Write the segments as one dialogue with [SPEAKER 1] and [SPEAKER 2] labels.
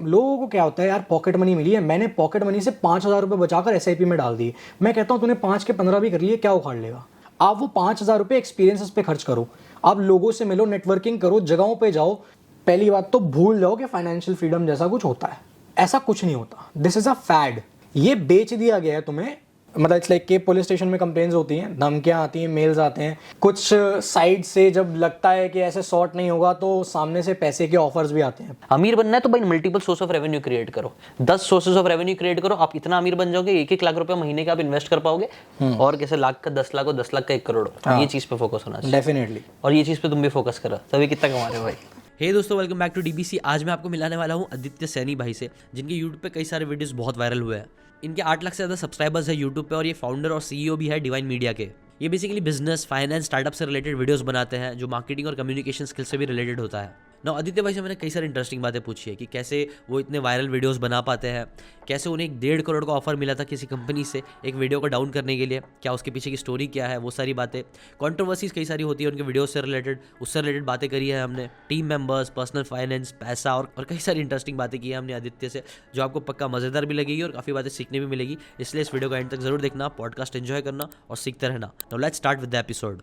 [SPEAKER 1] लोगों को क्या होता है यार, पॉकेट मनी मिली है, मैंने पॉकेट मनी से 5,000 रुपये बचाकर SIP में डाल दिए। मैं कहता हूँ तूने 5 के 15 भी कर लिए, क्या उखाड़ लेगा। आप वो 5,000 रुपये एक्सपीरियंसेस पे खर्च करो, आप लोगों से मिलो, नेटवर्किंग करो, जगहों पे जाओ। पहली बात तो भूल जाओ कि फाइनेंशियल फ्रीडम जैसा कुछ होता है, ऐसा कुछ नहीं होता। दिस इज अ फैड, ये बेच दिया गया है तुम्हें। मतलब इट्स लाइक कि पुलिस स्टेशन में कंप्लेंट्स होती हैं, धमकियां आती हैं, मेल्स आते हैं, कुछ साइड से जब लगता है कि ऐसे सॉर्ट नहीं होगा तो सामने से पैसे के ऑफर्स भी आते हैं।
[SPEAKER 2] अमीर बनना है तो भाई multiple source of revenue create करो, 10 सोर्सेज ऑफ रेवेन्यू क्रिएट करो, आप इतना अमीर बन जाओगे 1-1 लाख रुपए महीने का आप इन्वेस्ट कर पाओगे। और कैसे लाख का 10 लाख और 10 लाख का 1 करोड़, ये चीज पे फोकस होना चाहिए
[SPEAKER 1] डेफिनेटली।
[SPEAKER 2] और ये चीज पे तुम भी फोकस करो, तभी कितना कमा रहे हो भाई।
[SPEAKER 3] हे दोस्तों, वेलकम बैक टू DBC। आज मैं आपको मिलाने वाला हूँ आदित्य सैनी भाई से, जिनके यूट्यूब पे कई सारे वीडियोस बहुत वायरल हुए हैं। इनके 8 लाख से ज़्यादा सब्सक्राइबर्स है यूट्यूब पे और ये फाउंडर और CEO भी है डिवाइन मीडिया के। ये बेसिकली बिजनेस, फाइनेंस, स्टार्टअप से रिलेटेड वीडियोस बनाते हैं जो मार्केटिंग और कम्युनिकेशन स्किल से भी रिलेटेड होता है। ना आदित्य भाई से मैंने कई सारी इंटरेस्टिंग बातें पूछी है कि कैसे वो इतने वायरल वीडियोस बना पाते हैं, कैसे उन्हें 1.5 करोड़ का ऑफर मिला था किसी कंपनी से एक वीडियो को डाउन करने के लिए, क्या उसके पीछे की स्टोरी क्या है, वो सारी बातें। कंट्रोवर्सीज कई सारी होती है उनके वीडियोस से रिलेटेड, उससे रिलेटेड बातें करी है हमने। टीम मेंबर्स, पर्सनल फाइनेंस, पैसा और कई सारी इंटरेस्टिंग बातें की है हमने आदित्य से, जो आपको पक्का मजेदार भी लगेगी और काफ़ी बातें सीखने भी मिलेगी। इसलिए इस वीडियो का एंड तक जरूर देखना, पॉडकास्ट एंजॉय करना और सीखते रहना। Now let's start with the episode.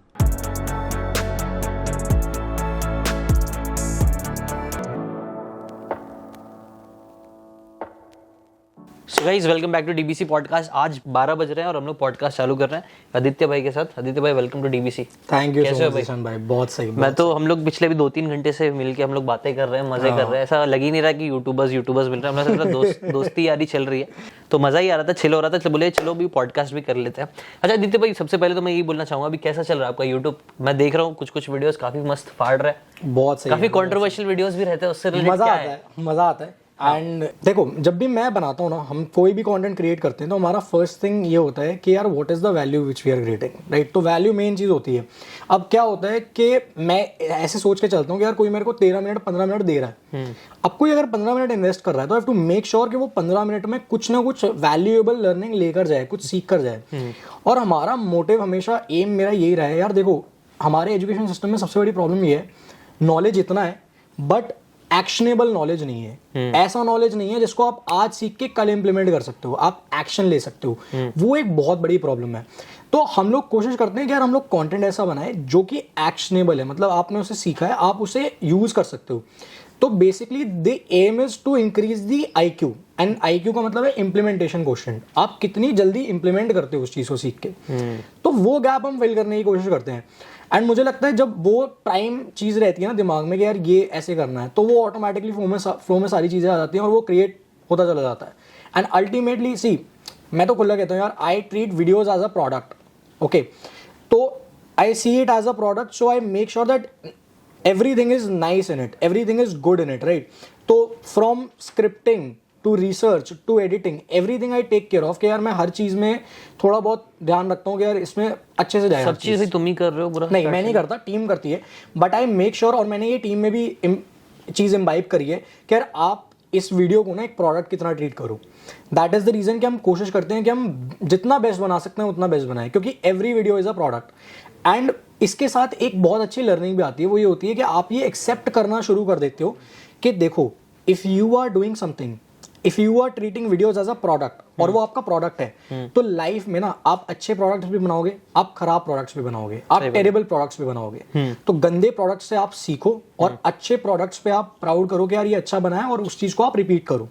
[SPEAKER 2] So guys, welcome back to DBC podcast. आज 12 बज रहे हैं और हम लोग पॉडकास्ट चालू कर रहे हैं आदित्य भाई के साथ। आदित्य भाई, welcome to DBC।
[SPEAKER 1] Thank you so much Zeeshan भाई, बहुत सही।
[SPEAKER 2] मैं तो हम लोग पिछले भी 2-3 घंटे से मिलके हम लोग बातें कर रहे हैं, मजे कर रहे हैं। ऐसा लग ही नहीं रहा कि यूट्यूबर्स मिल रहे हैं, हम लोग दोस्ती यारी चल रही है, तो मजा ही आ रहा था, चिल हो रहा था। तो बोले चलो भी पॉडकास्ट भी कर लेते हैं। अच्छा आदित्य भाई, सबसे पहले तो मैं यही बोलना चाहूंगा, अभी कैसा चल रहा है आपका यूट्यूब? मैं देख रहा हूँ कुछ वीडियोस काफी मस्त फाड़ रहा है,
[SPEAKER 1] बहुत सही,
[SPEAKER 2] काफी कंट्रोवर्शियल वीडियोस भी रहते हैं, उससे
[SPEAKER 1] मजा आता है। एंड देखो, जब भी मैं बनाता हूँ ना, हम कोई भी कंटेंट क्रिएट करते हैं तो हमारा फर्स्ट थिंग ये होता है कि यार what is the value which we are creating, right. तो वैल्यू मेन चीज़ होती है। अब क्या होता है कि मैं ऐसे सोच के चलता हूँ कि यार कोई मेरे को 13 मिनट 15 मिनट दे रहा है, अब कोई अगर 15 मिनट इन्वेस्ट कर रहा है तो I have to make sure कि वो 15 मिनट में कुछ ना कुछ वैल्यूएबल लर्निंग लेकर जाए, कुछ सीख कर जाए। और हमारा मोटिव हमेशा, एम मेरा यही रहा है यार। देखो, हमारे एजुकेशन सिस्टम में सबसे बड़ी प्रॉब्लम ये है, नॉलेज इतना है बट एक्शनेबल नॉलेज नहीं है। ऐसा नॉलेज नहीं है जिसको आप आज सीख के कल इंप्लीमेंट कर सकते हो, आप एक्शन ले सकते हो। वो एक बहुत बड़ी प्रॉब्लम है। तो हम लोग कोशिश करते हैं कि यार हम लोग कंटेंट ऐसा बनाए जो कि एक्शनेबल है, मतलब आपने उसे सीखा है, आप उसे यूज कर सकते हो। तो basically the aim is to increase the IQ, and IQ का मतलब है इम्प्लीमेंटेशन कोशेंट। आप कितनी जल्दी इंप्लीमेंट करते हो उस चीज को सीख के, तो वो गैप हम फिल करने की कोशिश करते हैं। एंड मुझे लगता है जब वो प्राइम चीज रहती है ना दिमाग में कि यार ये ऐसे करना है, तो वो ऑटोमेटिकली फ्लो में सारी चीजें आ जाती हैं और वो क्रिएट होता चला जाता है। एंड अल्टीमेटली सी, मैं तो खुला कहता हूँ यार, I treat videos as a product, okay. तो I see it as a product, so I make sure that everything is nice in it, everything is good in it, right? तो from scripting to research to editing, everything I take care of कि यार मैं हर चीज में थोड़ा बहुत ध्यान रखता हूँ कि यार इसमें अच्छे से जाए।
[SPEAKER 2] सब चीज़ तुम ही कर रहे हो? बुरा
[SPEAKER 1] नहीं, मैं नहीं करता, टीम करती है, बट आई मेक श्योर, और मैंने ये टीम में भी चीज इम्बाइब करी है कि यार आप इस वीडियो को ना एक प्रोडक्ट की तरह ट्रीट करो। दैट इज द रीजन कि हम कोशिश करते हैं कि हम जितना बेस्ट बना सकते हैं उतना बेस्ट बनाएं, क्योंकि every video is a product. And इसके साथ एक बहुत अच्छी लर्निंग भी आती है, वो ये होती है कि आप ये एक्सेप्ट करना शुरू कर देते हो कि देखो, if you are doing something, if you are treating videos as a product और वो आपका प्रोडक्ट है, तो लाइफ में ना आप अच्छे प्रोडक्ट्स भी बनाओगे, आप खराब प्रोडक्ट्स भी बनाओगे, आप टेरेबल प्रोडक्ट्स भी बनाओगे। तो गंदे प्रोडक्ट्स से आप सीखो और अच्छे प्रोडक्ट्स पे आप प्राउड करो कि यार ये अच्छा बना है, और उस चीज को आप रिपीट करो।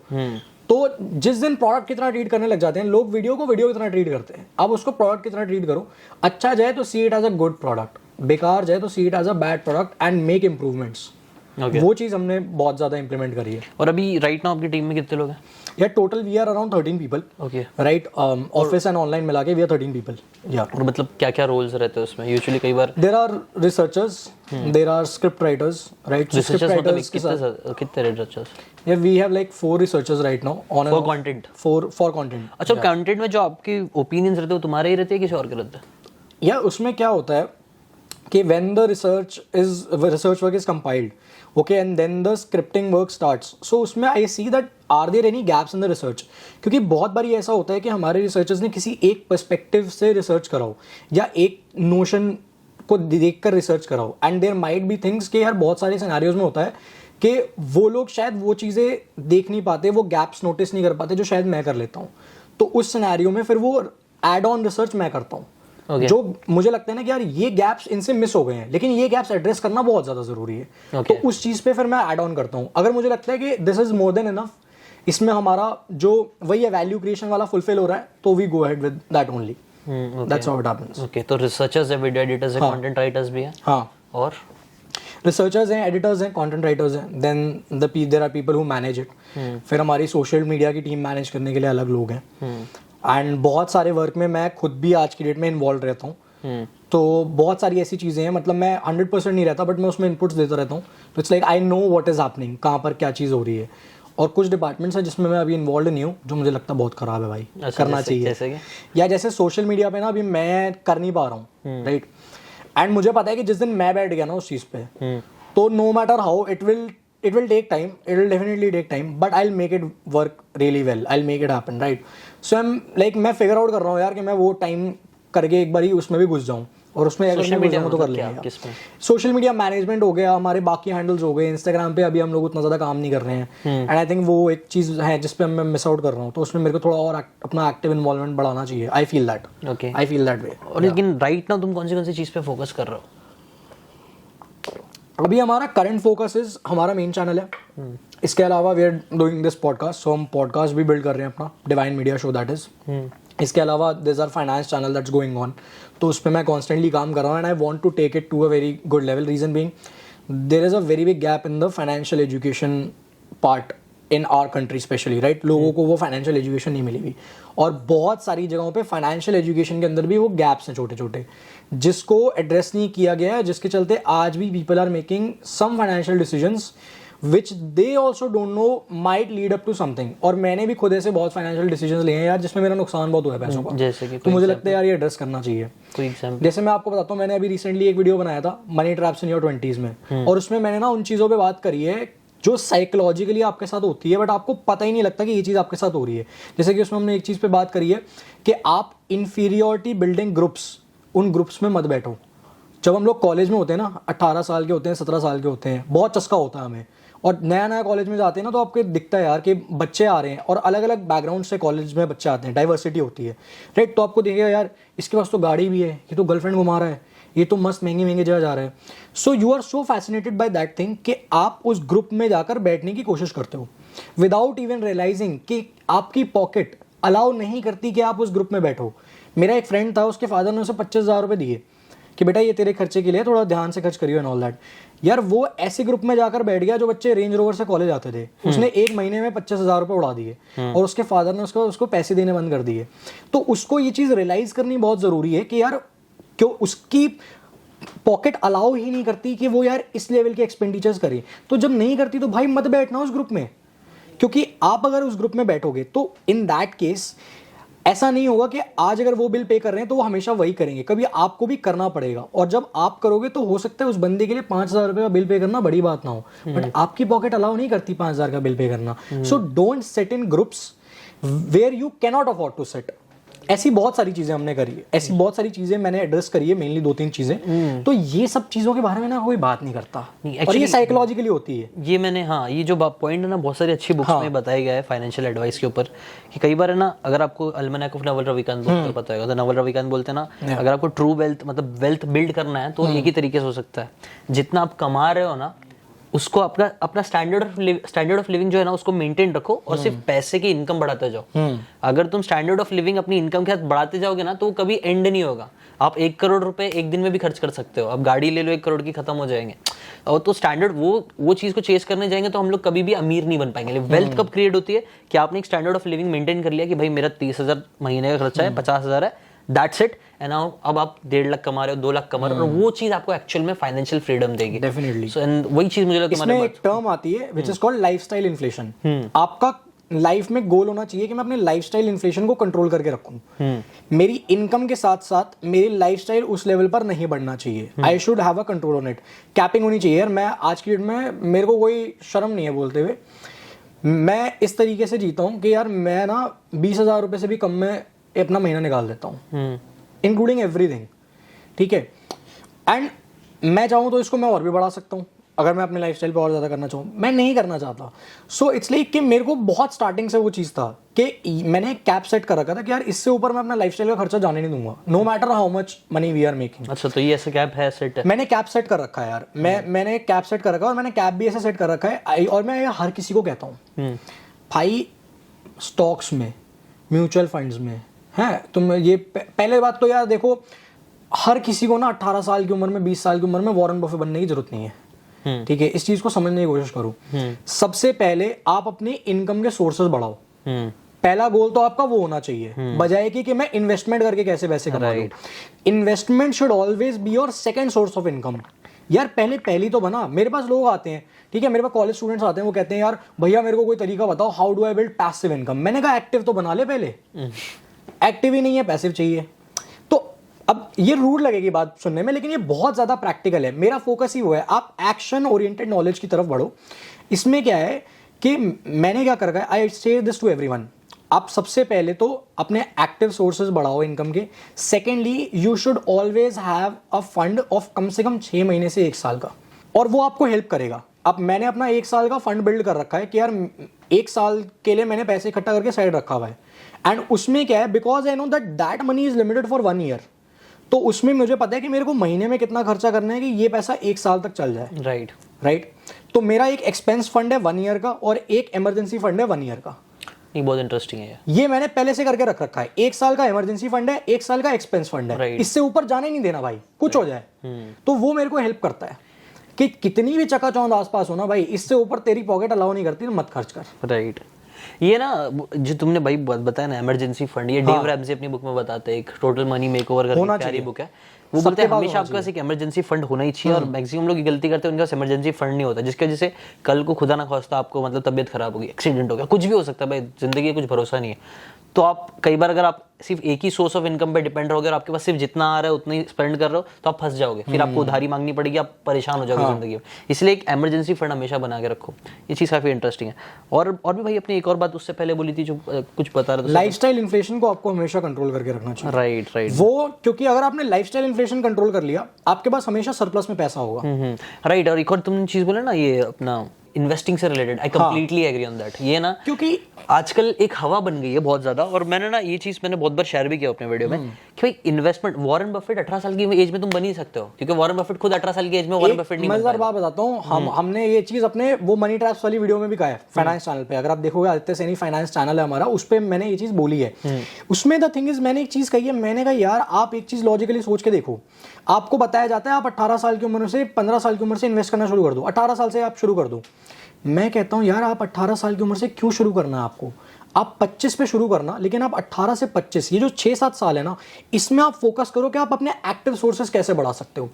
[SPEAKER 1] तो जिस दिन प्रोडक्ट की तरह ट्रीट करने लग जाते हैं लोग, वीडियो को वीडियो की तरह ट्रीट करते हैं, आप उसको प्रोडक्ट की तरह ट्रीट करो। अच्छा जाए तो see it as a good product, बेकार जाए तो see it as a bad product and make improvements. वो चीज हमने बहुत ज्यादा इंप्लीमेंट करी है।
[SPEAKER 2] और अभी राइट नाउ आपकी टीम में कितने लोग हैं?
[SPEAKER 1] यार total we are around 13 people,
[SPEAKER 2] okay,
[SPEAKER 1] right. Office and online मिला के वी आर 13 पीपल। या
[SPEAKER 2] और मतलब क्या क्या रोल्स रहते हैं उसमें यूजुअली? कई बार
[SPEAKER 1] there are researchers, there are script writers, right.
[SPEAKER 2] Researchers मतलब कितने रिसर्चर्स?
[SPEAKER 1] या we have like 4 researchers right now on
[SPEAKER 2] for content,
[SPEAKER 1] for content.
[SPEAKER 2] अच्छा, कंटेंट में जो आपके ओपिनियंस रहते हैं वो तुम्हारे ही रहते हैं किसी और के रहते हैं?
[SPEAKER 1] या उसमें क्या होता है कि when the research work is compiled, okay, and then the scripting work starts, so उसमें I see that are there any gaps in the research, क्योंकि बहुत बारी ऐसा होता है कि हमारे रिसर्चर्स ने किसी एक पर्सपेक्टिव से रिसर्च कराओ या एक नोशन को देखकर रिसर्च कराओ, and there might be things कि यार बहुत सारे सिनेरियोज में होता है कि वो लोग शायद वो चीज़ें देख नहीं पाते, वो गैप्स नोटिस नहीं कर पाते जो शायद मैं कर लेता हूँ। तो उस सिनेरियो में फिर वो एड ऑन रिसर्च मैं करता हूँ, जो मुझे लगता है ना कि यार ये गैप्स इनसे मिस हो गए हैं, लेकिन ये गैप्स एड्रेस करना बहुत ज़्यादा ज़रूरी है। तो उस चीज़ पे फिर मैं ऐड ऑन करता हूँ। अगर मुझे लगता है कि this is more than enough, इसमें हमारा जो वही है वैल्यू क्रिएशन वाला फुलफिल हो रहा है, तो we go ahead with that only. That's how it happens.
[SPEAKER 2] Okay, तो रिसर्चर्स है, वीडियो एडिटर्स है, कंटेंट राइटर्स भी है।
[SPEAKER 1] हाँ,
[SPEAKER 2] और
[SPEAKER 1] रिसर्चर्स हैं, एडिटर्स हैं, कंटेंट राइटर्स हैं, then there are people who manage it. फिर हमारी सोशल मीडिया की टीम मैनेज करने के लिए अलग लोग हैं, एंड बहुत सारे वर्क में मैं खुद भी आज की डेट में इन्वॉल्व रहता हूँ। तो बहुत सारी ऐसी चीज़ें हैं, मतलब मैं 100% नहीं रहता, बट मैं उसमें इनपुट्स देता रहता हूँ। तो it's like I know what is happening, कहाँ पर क्या चीज़ हो रही है। और कुछ डिपार्टमेंट्स हैं जिसमें मैं अभी इन्वॉल्व नहीं हूँ, जो मुझे लगता है बहुत ख़राब है भाई। करना चाहिए।
[SPEAKER 2] जैसे
[SPEAKER 1] या जैसे सोशल मीडिया पे ना अभी मैं कर नहीं पा रहा हूँ, राइट। एंड मुझे पता है कि जिस दिन मैं बैठ गया ना उस चीज़ पे, तो no matter how it will take time, it will definitely take time, but I will make it work really well, I will make it happen, right. So I am like, मैं फिगर आउट कर रहा हूँ यार कि मैं वो time करके एक बार ही उसमें भी घुस जाऊँ, और उसमें अगर मैं घुस जाऊँ तो कर लेंगे। सोशल मीडिया मैनेजमेंट हो गया, हमारे बाकी हैंडल्स हो गए, इंस्टाग्राम पे अभी हम लोग उतना ज़्यादा काम नहीं कर रहे हैं, एंड आई थिंक वो एक चीज़ है जिस पे मैं मिस आउट कर रहा हूँ। तो उसमें मेरे को थोड़ा और अपना एक्टिव इन्वॉल्वमेंट बढ़ाना चाहिए। I feel that.
[SPEAKER 2] Okay,
[SPEAKER 1] I feel that way.
[SPEAKER 2] और लेकिन राइट नाउ तुम कौन सी चीज़ पे फोकस कर रहे हो?
[SPEAKER 1] अभी हमारा करंट फोकस इज हमारा मेन चैनल है। इसके अलावा we are doing this podcast, so हम पॉडकास्ट भी बिल्ड कर रहे हैं अपना, divine media show that is. इसके अलावा this are finance channel that's going on, तो उस पर मैं कॉन्स्टेंटली काम कर रहा हूँ, and I want to take it to a very good level. Reason being there is a very big gap in the financial education part in our country specially, right. लोगों को वो फाइनेंशियल एजुकेशन नहीं मिली हुई, और बहुत सारी जगहों पे फाइनेंशियल एजुकेशन के अंदर भी वो गैप्स हैं छोटे छोटे, जिसको एड्रेस नहीं किया गया है, जिसके चलते आज भी people are making some financial decisions which they also don't know might lead up to something. और मैंने भी खुद ऐसे बहुत फाइनेंशियल डिसीजंस लिए हैं यार, जिसमें मेरा नुकसान बहुत हुआ है पैसों का,
[SPEAKER 2] जैसे कि
[SPEAKER 1] तो मुझे लगता है यार ये एड्रेस करना चाहिए।
[SPEAKER 2] कोई एग्जांपल?
[SPEAKER 1] जैसे मैं आपको बताता हूँ, मैंने अभी रिसेंटली एक वीडियो बनाया था money traps in your 20s में, और उसमें मैंने ना उन चीज़ों पे बात करी है जो साइकोलॉजिकली आपके साथ होती है, बट आपको पता ही नहीं लगता कि ये चीज़ आपके साथ हो रही है। जैसे कि उसमें हमने एक चीज़ पे बात करी है कि आप इन्फीरियरिटी बिल्डिंग ग्रुप्स, उन ग्रुप्स में मत बैठो। जब हम लोग कॉलेज में होते हैं ना, 18 साल के होते हैं, 17 साल के होते हैं, बहुत चस्का होता है हमें, और नया नया कॉलेज में जाते हैं ना, तो आपको दिखता है यार कि बच्चे आ रहे हैं और अलग अलग बैकग्राउंड से कॉलेज में बच्चे आते हैं, डाइवर्सिटी होती है, राइट। तो आपको दिखेगा यार इसके पास तो गाड़ी भी है, ये तो गर्लफ्रेंड घुमा रहा है, ये तो मस्त महंगी महंगी जगह जा रहा है। So you are so fascinated by that thing कि आप उस ग्रुप में जाकर बैठने की कोशिश करते हो विदाउट इवन रियलाइजिंग कि आपकी पॉकेट अलाउ नहीं करती कि आप उस ग्रुप में बैठो। मेरा एक फ्रेंड था, उसके फादर ने उसे 25,000 रुपये दिए कि बेटा ये तेरे खर्चे के लिए, थोड़ा ध्यान से खर्च करियो एंड ऑल दैट। यार वो ऐसे ग्रुप में जाकर बैठ गया जो बच्चे रेंज रोवर से कॉलेज आते थे, उसने एक महीने में 25,000 रुपये उड़ा दिए, और उसके फादर ने उसको पैसे देने बंद कर दिए। तो उसको ये चीज़ रियलाइज करनी बहुत ज़रूरी है कि यार क्यों उसकी पॉकेट अलाउ ही नहीं करती कि वो यार इस लेवल के एक्सपेंडिचर्स करे। तो जब नहीं करती तो भाई मत बैठना उस ग्रुप में, क्योंकि आप अगर उस ग्रुप में बैठोगे तो इन दैट केस ऐसा नहीं होगा कि आज अगर वो बिल पे कर रहे हैं तो वो हमेशा वही करेंगे, कभी आपको भी करना पड़ेगा। और जब आप करोगे तो हो सकता है उस बंदे के लिए 5,000 रुपये का बिल पे करना बड़ी बात ना हो, बट आपकी पॉकेट अलाउ नहीं करती 5,000 का बिल पे करना। So don't set in groups where you can not afford to set. ऐसी बहुत सारी चीजें हमने करी है, ऐसी बहुत सारी चीजें मैंने एड्रेस करी है, मेनली 2-3 चीजें। तो ये सब चीजों के बारे में ना कोई बात नहीं करता, और ये साइकोलॉजिकली होती है।
[SPEAKER 2] ये मैंने, हाँ, ये जो पॉइंट है ना, बहुत सारी अच्छी बुक्स में बताया गया है फाइनेंशियल एडवाइस के ऊपर, कि कई बार है ना, अगर आपको अल्मनाक ऑफ नवल रविकांत बुक पता होगा, तो नवल रविकांत बोलते हैं ना, अगर आपको ट्रू वेल्थ, मतलब वेल्थ बिल्ड करना है, तो एक ही तरीके से हो सकता है, जितना आप कमा रहे हो ना, उसको अपना स्टैंडर्ड ऑफ लिविंग जो है ना, उसको मेंटेन रखो, और सिर्फ पैसे की इनकम बढ़ाते जाओ। अगर तुम स्टैंडर्ड ऑफ लिविंग अपनी इनकम के साथ बढ़ाते जाओगे ना, तो कभी एंड नहीं होगा। आप 1 करोड़ रुपए एक दिन में भी खर्च कर सकते हो। आप गाड़ी ले लो, 1 करोड़ की, खत्म हो जाएंगे। और तो स्टैंडर्ड वो चीज को चेस करने जाएंगे तो हम लोग कभी भी अमीर नहीं बन पाएंगे। वेल्थ कब क्रिएट होती है कि आपने एक स्टैंडर्ड ऑफ लिविंग मेंटेन कर लिया कि भाई मेरा 30,000 महीने का खर्चा है, 50,000 है, दैट्स इट। एंड अब आप 1.5 लाख कमा रहे हो, 2 लाख कमा रहे हो, और वो चीज आपको एक्चुअल में फाइनेंशियल फ्रीडम देगी।
[SPEAKER 1] डेफिनेटली।
[SPEAKER 2] सो एंड वही चीज मुझे लगता है
[SPEAKER 1] इसमें एक टर्म आती है which is called lifestyle inflation. आपका लाइफ में गोल होना चाहिए कि मैं अपने लाइफस्टाइल इन्फ्लेशन को कंट्रोल करके रखूं। मेरी इनकम के साथ साथ मेरी लाइफस्टाइल उस लेवल पर नहीं बढ़ना चाहिए। I should have a control on it. Capping होनी चाहिए। यार मैं आज की डेट में, मेरे को कोई शर्म नहीं है बोलते हुए, मैं इस तरीके से जीता हूँ कि यार मैं ना 20,000 रुपये से भी कम में अपना महीना निकाल देता हूँ, इंक्लूडिंग एवरीथिंग, ठीक है। एंड मैं चाहूँ तो इसको मैं और भी बढ़ा सकता हूँ अगर मैं अपने लाइफस्टाइल पे और ज़्यादा करना चाहूँ, मैं नहीं करना चाहता। सो इट्स लाइक कि मेरे को बहुत स्टार्टिंग से वो चीज़ था कि मैंने एक कैप सेट कर रखा था कि यार इससे ऊपर मैं अपना लाइफस्टाइल का खर्चा जाने नहीं दूंगा, no matter how much money we are making.
[SPEAKER 2] अच्छा, तो ये ऐसा कैप है, सेट है?
[SPEAKER 1] मैंने कैप सेट कर रखा है यार, मैंने कैप सेट कर रखा है और मैंने कैप भी ऐसे सेट कर रखा है। और मैं हर किसी को कहता हूँ भाई, स्टॉक्स में, म्यूचुअल फंड्स में है तुम ये पहले बात तो यार देखो, हर किसी को ना 18 साल की उम्र में, 20 साल की उम्र में वॉरेन बफे बनने की जरूरत नहीं है। ठीक है, इस चीज को समझने की कोशिश करो। सबसे पहले आप अपने इनकम के सोर्सेज बढ़ाओ। पहला गोल तो आपका वो होना चाहिए, बजाय कि मैं इन्वेस्टमेंट करके कैसे पैसे कमा लूं। Investment should always be your second source of income. यार पहली तो बना। मेरे पास लोग आते हैं, ठीक है, मेरे पास कॉलेज स्टूडेंट्स आते हैं, वो कहते हैं यार भैया मेरे को कोई तरीका बताओ, how do I build passive income. मैंने कहा एक्टिव तो बना ले पहले, एक्टिव ही नहीं है, पैसिव चाहिए। तो अब ये रूड लगेगी बात सुनने में, लेकिन ये बहुत ज्यादा प्रैक्टिकल है। मेरा फोकस ही वो है, आप एक्शन ओरिएंटेड नॉलेज की तरफ बढ़ो। इसमें क्या है कि मैंने क्या कर रखा है, आई से दिस टू एवरीवन, आप सबसे पहले तो अपने एक्टिव सोर्सेज बढ़ाओ इनकम के। Secondly, you should always have a fund of कम से कम 6 महीने से 1 साल का, और वो आपको हेल्प करेगा। अब मैंने अपना 1 साल का फंड बिल्ड कर रखा है कि यार 1 साल के लिए मैंने पैसे इकट्ठा करके साइड रखा हुआ है। एंड उसमें क्या है, because I know that money is limited for 1 year, तो उसमें मुझे पता है कि मेरे को महीने में कितना खर्चा करना है कि ये पैसा 1 साल तक चल जाए। राइट। तो मेरा एक एक्सपेंस फंड है 1 ईयर का और एक इमरजेंसी फंड है 1 ईयर का।
[SPEAKER 2] ये बहुत इंटरेस्टिंग है। ये
[SPEAKER 1] मैंने पहले से करके रख रखा है। 1 साल का इमरजेंसी फंड है, 1 साल का एक्सपेंस फंड है। इससे ऊपर जाने नहीं देना भाई, कुछ हो जाए। तो वो मेरे को हेल्प करता है कि कितनी भी चकाचौंध आसपास हो ना भाई, इससे ऊपर तेरी पॉकेट अलाउ नहीं करती तो मत खर्च कर।
[SPEAKER 2] राइट। ये ना जो तुमने भाई बताया ना इमरजेंसी फंड, ये डेव रैमसी अपनी बुक में बताते हैं, एक टोटल मनी मेकओवर करके प्यारी बुक है। वो बोलते हैं हमेशा आपके पास एक इमरजेंसी फंड होना ही चाहिए। और मैक्सिमम लोग ये गलती करते हैं, उनके पास इमरजेंसी फंड नहीं होता, जिसकी वजह से कल को खुदा ना खास्ता आपको मतलब तबियत खराब होगी, एक्सीडेंट हो गया, कुछ भी हो सकता है भाई, जिंदगी का कुछ भरोसा नहीं है। तो आप कई बार अगर आप सिर्फ एक ही सोर्स ऑफ इनकम पे डिपेंड रहोगे और आपके पास सिर्फ जितना आ रहा है उतना ही स्पेंड कर रहे हो, तो आप फंस जाओगे, फिर आपको उधारी मांगनी पड़ेगी, आप परेशान हो जाओगे जिंदगी में। इसलिए एक इमरजेंसी फंड हमेशा बना के रखो। ये चीज़ काफी इंटरेस्टिंग है। और भी भाई अपनी एक और बात उससे पहले बोली थी जो कुछ बता रहे थे,
[SPEAKER 1] लाइफस्टाइल इन्फ्लेशन को आपको हमेशा कंट्रोल करके रखना चाहिए।
[SPEAKER 2] राइट।
[SPEAKER 1] वो क्योंकि अगर आपने लाइफस्टाइल इन्फ्लेशन कंट्रोल कर लिया, आपके पास हमेशा सरप्लस में पैसा होगा।
[SPEAKER 2] राइट। और एक और तुमने चीज बोला ना, ये अपना इन्वेस्टिंग से related, I completely agree on that. ये ना
[SPEAKER 1] क्योंकि
[SPEAKER 2] आजकल एक हवा बन गई है बहुत ज्यादा, और मैंने ना ये चीज मैंने बहुत बार शेयर भी किया अपने वीडियो में कि भाई इन्वेस्टमेंट, वॉरेन बफेट 18 साल की एज में तुम बन ही सकते हो, क्योंकि वॉरेन बफेट खुद 18 साल की एज में वॉरेन बफेट नहीं।
[SPEAKER 1] मजेदार बात बताता हूँ, हमने ये चीज अपने वो मनी ट्रैप्स वाली वीडियो में भी कहा है, फाइनेंस चैनल पे। अगर आप देखोगे, आदित्य सैनी फाइनेंस चैनल है हमारा, उस पर मैंने ये चीज बोली है। उसमें द थिंग इज, मैंने एक चीज कही है, मैंने कहा यार आप एक चीज लॉजिकली सोच के देखो, आपको बताया जाता है आप 18 साल की उम्र से 15 साल की उम्र से इन्वेस्ट करना शुरू कर दो, 18 साल से आप शुरू कर दो। मैं कहता हूं यार आप 18 साल की उम्र से क्यों शुरू करना है आपको, आप 25 पे शुरू करना, लेकिन आप 18 से 25 ये जो 6-7 साल है ना, इसमें आप फोकस करो कि आप अपने एक्टिव सोर्सेस कैसे बढ़ा सकते हो।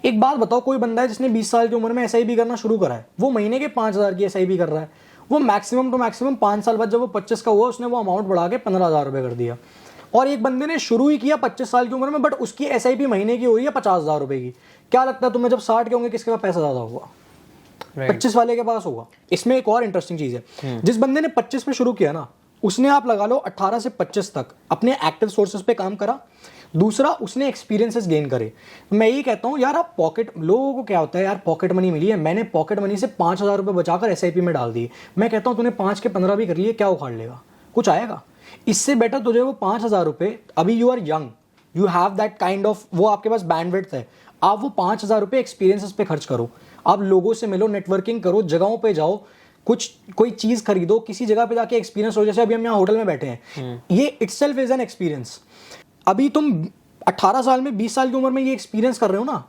[SPEAKER 1] एक बात बताओ, कोई बंदा है जिसने 20 साल की उम्र में एसआईपी करना शुरू करा है, वो महीने के 5,000 की एसआईपी कर रहा है, वो मैक्सिमम टू मैक्सिमम 5 साल बाद जब वो 25 का हुआ, उसने वो अमाउंट बढ़ा के 15,000 रुपये कर दिया। और एक बंदे ने शुरू ही किया 25 साल की उम्र में, बट उसकी एसआईपी महीने की हो रही है 50,000 रुपये की। क्या लगता है तुम्हें जब 60 के होंगे किसके पास पैसा ज्यादा होगा? 25 वाले के पास होगा। इसमें एक और इंटरेस्टिंग चीज है, जिस बंदे ने 25 पे शुरू किया ना, उसने आप लगा लो 18 से 25 तक अपने एक्टिव सोर्सेज पे काम करा। दूसरा, उसने एक्सपीरियंसेस गेन करे। मैं ये कहता हूँ यार, आप पॉकेट, लोगों को क्या होता है यार, पॉकेट मनी मिली है, मैंने पॉकेट मनी से 5,000 रुपये बचाकर एसआईपी में डाल दिए। मैं कहता हूँ तूने 5 के 15 भी कर लिए, क्या उखाड़ लेगा? कुछ आएगा? इससे बेटर तुझे वो 5,000 रुपये, अभी you are young, you have that kind of, वो आपके पास बैंडविड्थ है, आप वो 5,000 रुपये एक्सपीरियंसेस पे खर्च करो। आप लोगों से मिलो, नेटवर्किंग करो, जगहों पे जाओ, कोई चीज खरीदो, किसी जगह पे जाके एक्सपीरियंस हो। जैसे अभी हम यहाँ होटल में बैठे हैं, ये इटसेल्फ इज एन एक्सपीरियंस। अभी तुम 18 साल में, 20 साल की उम्र में ये एक्सपीरियंस कर रहे हो ना,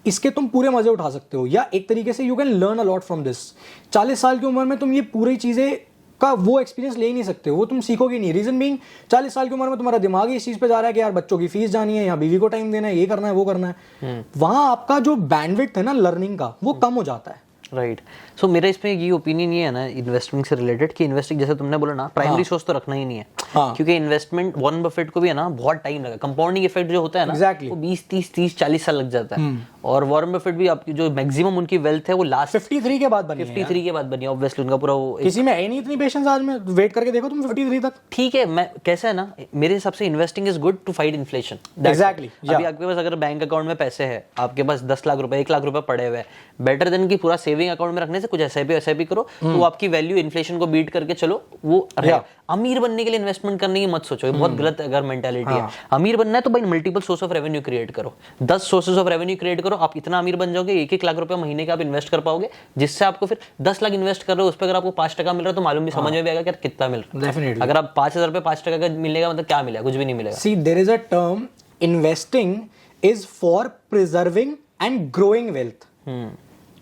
[SPEAKER 1] इसके तुम पूरे मजे उठा सकते हो, या एक तरीके से you can learn a lot from this. 40 साल की उम्र में तुम ये पूरी चीजें का वो एक्सपीरियंस ले ही नहीं सकते हो, वो तुम सीखोगे नहीं। रीजन बीइंग, 40 साल की उम्र में तुम्हारा दिमाग ही इस चीज पे जा रहा है कि यार बच्चों की फीस जानी है, यहाँ बीवी को टाइम देना है, ये करना है, वो करना है। वहां आपका जो बैंडविड्थ है ना लर्निंग का, वो कम हो जाता है।
[SPEAKER 2] राइट। सो मेरा इसमें ये ओपिनियन ये है ना इन्वेस्टमेंट से रिलेटेड, कि इन्वेस्टिंग जैसे तुमने बोला ना, प्राइमरी सोर्स तो रखना ही नहीं है। क्योंकि इन्वेस्टमेंट, वॉरेन बफेट को भी है ना बहुत टाइम लगा, कंपाउंडिंग इफेक्ट जो होता है ना, वो 20-30-40 साल लग जाता है। और वॉरेन बफेट भी आपकी जो मैक्सिमम उनकी वेल्थ है वो लास्ट
[SPEAKER 1] 53 के बाद बनी है
[SPEAKER 2] 53 के बाद बनी है। ऑब्वियसली उनका पूरा वो
[SPEAKER 1] किसी में है नहीं इतनी पेशेंस। आज में वेट करके देखो तुम 53 तक।
[SPEAKER 2] ठीक है, मैं कैसा है ना, मेरे हिसाब से investing is good to fight inflation.
[SPEAKER 1] Exactly.
[SPEAKER 2] अभी आपके पास अगर बैंक अकाउंट में पैसे है, आपके पास 10 लाख रुपए 1 लाख रुपए पड़े हुए हैं, बेटर देन कि पूरा सेविंग अकाउंट में रखने से कुछ एसआईपी करो तो आपकी वैल्यू इन्फ्लेशन को बीट करके चलो वो रहे। अमीर बनने के लिए इन्वेस्टमेंट करने की मत सोचो, ये बहुत गलत अगर मेंटालिटी है। अमीर बनना है तो भाई multiple source of revenue create करो, 10 सोर्सेज ऑफ रेवेन्यू क्रिएट करो, आप इतना अमीर बन जाओगे 1-1 लाख रुपए महीने का आप इन्वेस्ट कर पाओगे, जिससे आपको फिर 10 लाख इन्वेस्ट कर रहे हो उस पर अगर आपको 5% मिल रहा है तो मालूम भी समझ में भी आएगा कि यार कितना मिल रहा है।
[SPEAKER 1] डेफिनेटली।
[SPEAKER 2] अगर आप 5,000 रुपए 5% का मिलेगा मतलब क्या मिलेगा, कुछ भी नहीं मिलेगा।
[SPEAKER 1] See there is a term, investing is for preserving and growing wealth.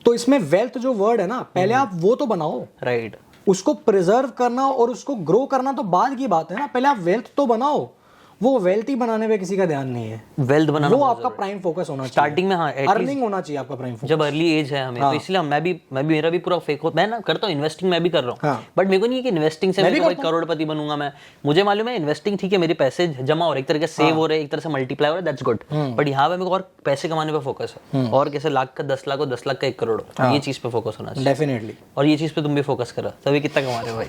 [SPEAKER 1] तो इसमें वेल्थ जो वर्ड है ना, पहले आप वो तो बनाओ,
[SPEAKER 2] राइट।
[SPEAKER 1] उसको प्रिजर्व करना और उसको ग्रो करना तो बाद की बात है ना, पहले आप वेल्थ तो बनाओ। वो वेल्थ ही बनाने पे किसी का ध्यान नहीं है,
[SPEAKER 2] वेल्थ बनाना
[SPEAKER 1] वो आपका प्राइम फोकस होना चाहिए
[SPEAKER 2] स्टार्टिंग में। हाँ,
[SPEAKER 1] अर्निंग होना चाहिए आपका प्राइम फोकस।
[SPEAKER 2] जब अर्ली एज है हमें तो इसलिए मैं भी मेरा भी पूरा फेक हो, मैं ना करता हूँ इन्वेस्टिंग, मैं भी कर रहा हूँ, बट मेरे को नहीं है कि इन्वेस्टिंग से मैं कोई करोड़पति बनूंगा। मैं मुझे मालूम है इन्वेस्टिंग ठीक है, मेरे पैसे जमा हो रहे, एक तरह से सेव हो रहे, एक तरह से मल्टीप्लाई हो रहे, दैट्स गुड। बट यहाँ पे मेरे को और पैसे कमाने पे फोकस है, और कैसे लाख का 10 लाख हो, 10 लाख का 1 करोड़ हो, ये चीज पे फोकस होना चाहिए
[SPEAKER 1] डेफिनेटली।
[SPEAKER 2] और ये चीज पे तुम भी फोकस करो, तभी कितना कमा रहे हो भाई।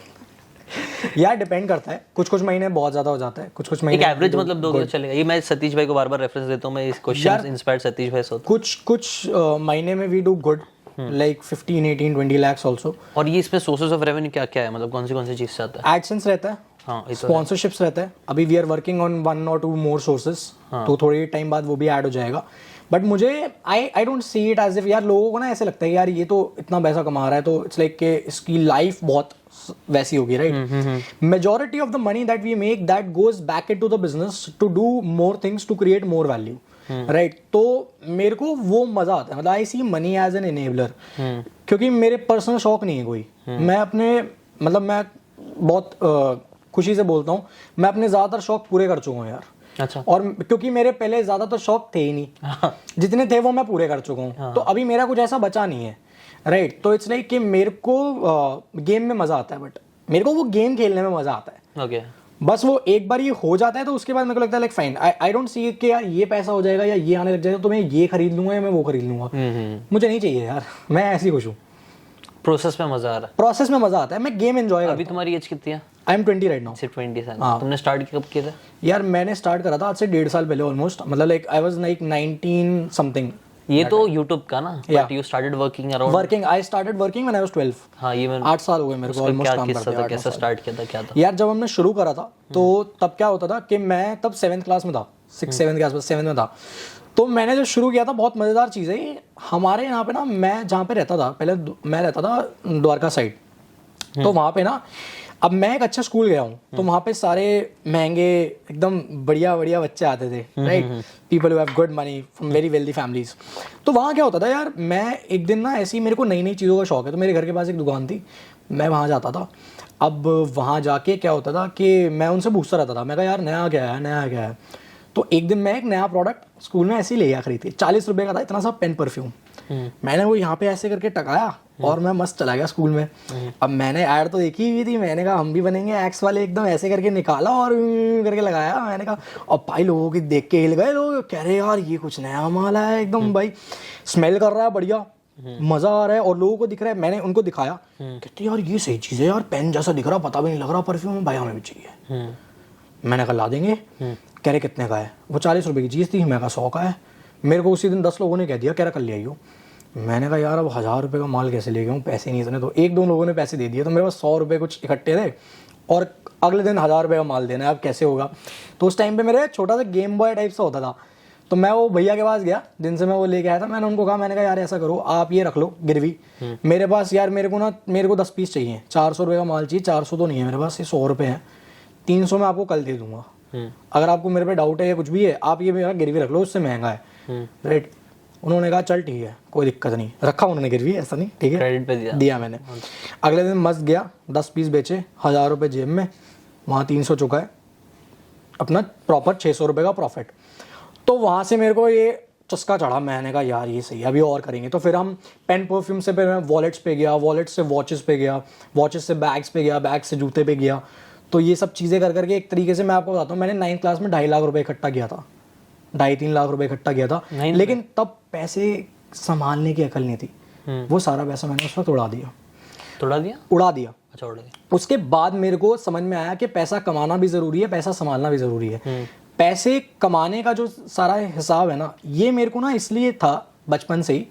[SPEAKER 1] यार डिपेंड करता है, कुछ कुछ महीने बहुत ज्यादा हो जाता है, कुछ कुछ महीने
[SPEAKER 2] एक एवरेज मतलब 2 तो चलेगा। ये मैं सतीश भाई को बार बार रेफरेंस देता हूँ, मैं इस क्वेश्चन इंस्पायर्ड सतीश भाई से।
[SPEAKER 1] कुछ महीने में we do good, like 15, 18, 20 lakhs also.
[SPEAKER 2] और ये इसमें सोर्सेज ऑफ रेवेन्यू क्या क्या है, मतलब कौन सी चीज से आता है?
[SPEAKER 1] एडसेंस रहता है,
[SPEAKER 2] हाँ,
[SPEAKER 1] स्पॉन्सरशिप्स रहता है। अभी we are working on 1 or 2 more sources, तो थोड़ी टाइम बाद वो भी ऐड हो जाएगा। बट मुझे I don't see it as if, यार लोगों को ना ऐसे लगता है यार ये तो इतना पैसा कमा रहा है तो इट्स लाइक के इसकी लाइफ बहुत वैसी होगी, right? Majority of the money that we make that goes back into the business to do more things to create more value, right? तो मेरे को वो मजा आता है, मतलब I see money as an enabler, क्योंकि मेरे पर्सनल शौक नहीं है कोई। मैं अपने मतलब मैं बहुत खुशी से बोलता हूँ, मैं अपने ज्यादातर शौक पूरे कर चुका हूँ यार।
[SPEAKER 2] अच्छा।
[SPEAKER 1] और क्योंकि मेरे पहले ज्यादातर शौक थे ही नहीं, जितने थे वो मैं पूरे कर चुका हूँ, तो अभी मेरा कुछ ऐसा बचा नहीं है, राइट? तो इट्स लाइक कि मेरे को गेम में मजा आता है, बट मेरे को वो गेम खेलने में मजा आता है।
[SPEAKER 2] ओके।
[SPEAKER 1] बस वो एक बार ये हो जाता है तो उसके बाद मेरे को लगता है लाइक फाइन, आई डोंट सी कि यार ये पैसा हो जाएगा या ये आने लग जाएगा तो मैं ये खरीद लूंगा या मैं वो खरीद लूंगा। मुझे नहीं चाहिए यार, मैं ऐसी खुश हूँ।
[SPEAKER 2] प्रोसेस में मजा आ रहा है,
[SPEAKER 1] प्रोसेस में मजा आता है, मैं गेम एंजॉय करता हूँ।
[SPEAKER 2] अभी तुम्हारी एज कितनी है?
[SPEAKER 1] I am 20 right now.
[SPEAKER 2] सिर्फ 20 साल। तुमने स्टार्ट कब किया था?
[SPEAKER 1] यार मैंने स्टार्ट करा था आज से 1.5 साल पहले ऑलमोस्ट, मतलब like I was like 19 something.
[SPEAKER 2] ये तो YouTube का ना, but you started working around
[SPEAKER 1] working, I started working when I was 12।
[SPEAKER 2] हाँ, ये मैं
[SPEAKER 1] 8 साल हो गए मेरे को ऑलमोस्ट काम करते हैं।
[SPEAKER 2] कैसे स्टार्ट किया था, क्या था?
[SPEAKER 1] यार जब हमने शुरू करा था तो तब क्या होता था कि मैं तब 7th क्लास में था, 6-7 के आसपास, 7 में था। तो मैंने जब शुरू किया था, बहुत मजेदार चीज़ है ये, हमारे यहाँ पे ना, मैं जहाँ पे रहता था पहले, मैं रहता था द्वारका साइड, तो वहाँ पे ना, अब मैं एक अच्छा स्कूल गया हूँ तो वहाँ पे सारे महंगे एकदम बढ़िया बढ़िया बच्चे आते थे, right? People who have good money from very wealthy families. तो वहाँ क्या होता था यार, मैं एक दिन ना ऐसी, मेरे को नई नई चीज़ों का शौक है, तो मेरे घर के पास एक दुकान थी, मैं वहाँ जाता था। अब वहाँ जाके क्या होता था कि मैं उनसे पूछता रहता था, मैं कहा यार नया क्या है, नया क्या है? तो एक दिन मैं एक नया प्रोडक्ट स्कूल में ऐसे ही ले गया खरीद के, 40 रुपये का था, इतना सा पेन परफ्यूम। मैंने वो यहाँ पे ऐसे करके टकाया और मैं मस्त चला गया स्कूल में। अब मैंने ऐड तो देखी हुई थी, मैंने कहा हम भी बनेंगे एक्स वाले, एकदम ऐसे करके निकाला और करके लगाया। मैंने कहा, और भाई लोगों की देख के हिल गए लोग, कह रहे यार ये कुछ नया माल है एकदम, भाई स्मेल कर रहा है बढ़िया, मजा आ रहा है, और लोगों को दिख रहा है। मैंने उनको दिखाया, कहते यार ये सही चीज़ है यार, पेन जैसा दिख रहा, पता भी नहीं लग रहा परफ्यूम, भाई हमें भी चाहिए। मैंने कहा ला देंगे। कह रहे कितने का है? वो 40 रुपये की चीज़ थी, मैं कहा 100 का है। मेरे को उसी दिन 10 लोगों ने कह दिया, कह रहा कल ले आइयो। मैंने कहा यार अब 1000 रुपये का माल कैसे ले गया हूँ, पैसे नहीं इतने। तो 1-2 लोगों ने पैसे दे दिए, तो मेरे पास 100 रुपये कुछ इकट्ठे थे और अगले दिन 1000 रुपये का माल देना है, अब कैसे होगा? तो उस टाइम पे मेरे छोटा सा गेम बॉय टाइप सा होता था, तो मैं वो भैया के पास गया जिनसे मैं वो लेके आया था। मैंने उनको कहा, मैंने कहा यार ऐसा करो, आप ये रख लो गिरवी मेरे पास, यार मेरे को 10 पीस चाहिए, 400 रुपये का माल चाहिए। 400 तो नहीं है मेरे पास, ये 100 रुपये हैं, 300 मैं आपको कल दे दूंगा। अगर आपको मेरे पे डाउट है या कुछ भी है, आप ये मेरा गिरवी रख लो, उससे महंगा है, राइट? उन्होंने कहा चल ठीक है, कोई दिक्कत नहीं। रखा उन्होंने गिरवी, ऐसा नहीं, ठीक है,
[SPEAKER 2] क्रेडिट पे
[SPEAKER 1] दिया मैंने। अगले दिन मस्त गया, 10 पीस बेचे, 1000 रुपये जेब में, वहाँ 300 चुका है, अपना प्रॉपर 600 रुपये का प्रॉफिट। तो वहाँ से मेरे को ये चस्का चढ़ा, मैंने कहा यार ये सही है, अभी और करेंगे। तो फिर हम पेन परफ्यूम से फिर मैं वॉलेट्स पे गया, वॉलेट से वॉचेस पे गया, वॉचेस से बैग्स पे गया, बैग से जूते पे गया। तो ये सब चीज़ें कर करके एक तरीके से मैं आपको बताता हूँ, मैंने 9th क्लास में 2.5 लाख रुपये इकट्ठा किया था, 2.5-3 लाख रुपए इकट्ठा किया था, लेकिन तब पैसे संभालने की अकल नहीं थी। वो सारा पैसा मैंने उस वक्त उड़ा दिया।
[SPEAKER 2] उड़ा दिया?
[SPEAKER 1] उड़ा दिया।
[SPEAKER 2] अच्छा, उड़ा दिया।
[SPEAKER 1] उसके बाद मेरे को समझ में आया कि पैसा कमाना भी ज़रूरी है, पैसा संभालना भी ज़रूरी है। पैसे कमाने का जो सारा हिसाब है ना, ये मेरे को ना इसलिए था बचपन से ही।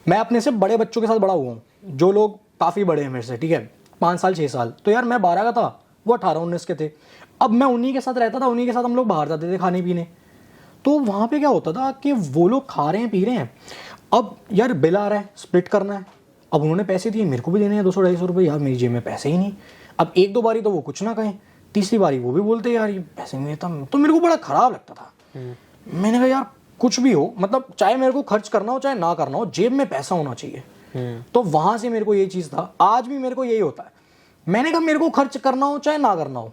[SPEAKER 1] मैं अपने से बड़े बच्चों के साथ बड़ा हुआ हूँ, जो लोग काफ़ी बड़े हैं मेरे से, ठीक है, 5 साल 6 साल। तो यार मैं 12 का था, वो 18-19 के थे। अब मैं उन्हीं के साथ रहता था, उन्हीं के साथ हम लोग बाहर जाते थे खाने पीने। तो वहाँ पे क्या होता था कि वो लोग खा रहे हैं पी रहे हैं, अब यार बिल आ रहा है, स्प्लिट करना है। अब उन्होंने पैसे दिए, मेरे को भी देने हैं 200-250 रुपये। यार मेरी जेब में पैसे ही नहीं। अब 1-2 बारी तो वो कुछ ना कहें, तीसरी बारी वो भी बोलते यार ये पैसे नहीं देता। तो मेरे को बड़ा ख़राब लगता था। मैंने कहा यार कुछ भी हो, मतलब चाहे मेरे को खर्च करना हो चाहे ना करना हो, जेब में पैसा होना चाहिए। तो वहाँ से मेरे को ये चीज़ था। आज भी मेरे को यही होता है। मैंने कहा मेरे को खर्च करना हो चाहे ना करना हो,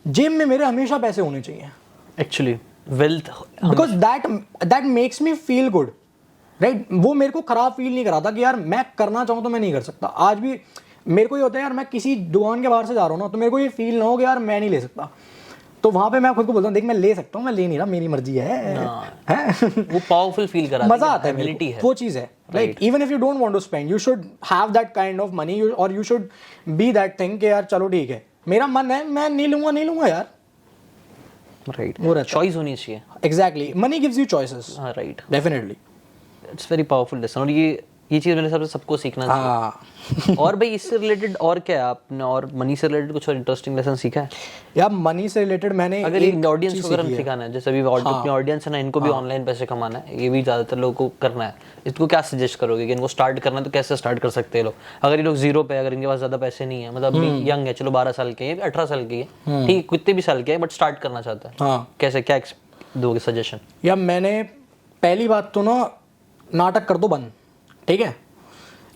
[SPEAKER 1] जेब में मेरे हमेशा पैसे होने चाहिए।
[SPEAKER 2] Actually wealth,
[SPEAKER 1] because that makes me feel good, right. वो मेरे को खराब फील नहीं कराता कि यार मैं करना चाहूँ तो मैं नहीं कर सकता। आज भी मेरे को ये होता है यार मैं किसी दुकान के बाहर से जा रहा हूँ ना, तो मेरे को ये फील ना हो कि यार मैं नहीं ले सकता। तो वहाँ पे मैं खुद को बोलता हूँ देख मैं ले सकता हूँ, मैं ले नहीं रहा, मेरी मर्जी है।
[SPEAKER 2] वो पावरफुल फील करा,
[SPEAKER 1] मजा आता है, एबिलिटी है, वो चीज़ है। Like even if you don't want to spend, you should have that kind of money, और you should be that thing कि यार चलो ठीक है, मेरा मन है, मैं नहीं लूंगा यार।
[SPEAKER 2] राइट,
[SPEAKER 1] वो रहता है।
[SPEAKER 2] चॉइस होनी चाहिए।
[SPEAKER 1] Exactly, money gives you choices.
[SPEAKER 2] Right,
[SPEAKER 1] definitely.
[SPEAKER 2] It's very powerful lesson, और ये चीज़ मेरे हिसाब से सबको सीखना चाहिए। और भाई इससे रिलेटेड और क्या है आपने, और मनी से रिलेटेड कुछ और इंटरेस्टिंग लेसन सीखा है?
[SPEAKER 1] यार मनी से रिलेटेड मैंने
[SPEAKER 2] अगर एक ऑडियंस को अगर सिखाना है, जैसे अभी अपनी ऑडियंस है ना, इनको भी ऑनलाइन पैसे कमाना है, ये भी ज़्यादातर लोगों को करना है, इसको क्या सजेस्ट करोगे कि इनको स्टार्ट करना है तो कैसे स्टार्ट कर सकते हैं लोग? अगर ये लोग जीरो पे, अगर इनके पास ज़्यादा पैसे नहीं है, मतलब यंग है, चलो 12 साल के, 18 साल की है, ठीक, कितने भी साल के है, बट स्टार्ट करना चाहता है,
[SPEAKER 1] हाँ,
[SPEAKER 2] कैसे, क्या दोगे सजेशन?
[SPEAKER 1] या मैंने पहली बात तो ना, नाटक कर दो बंद, ठीक है।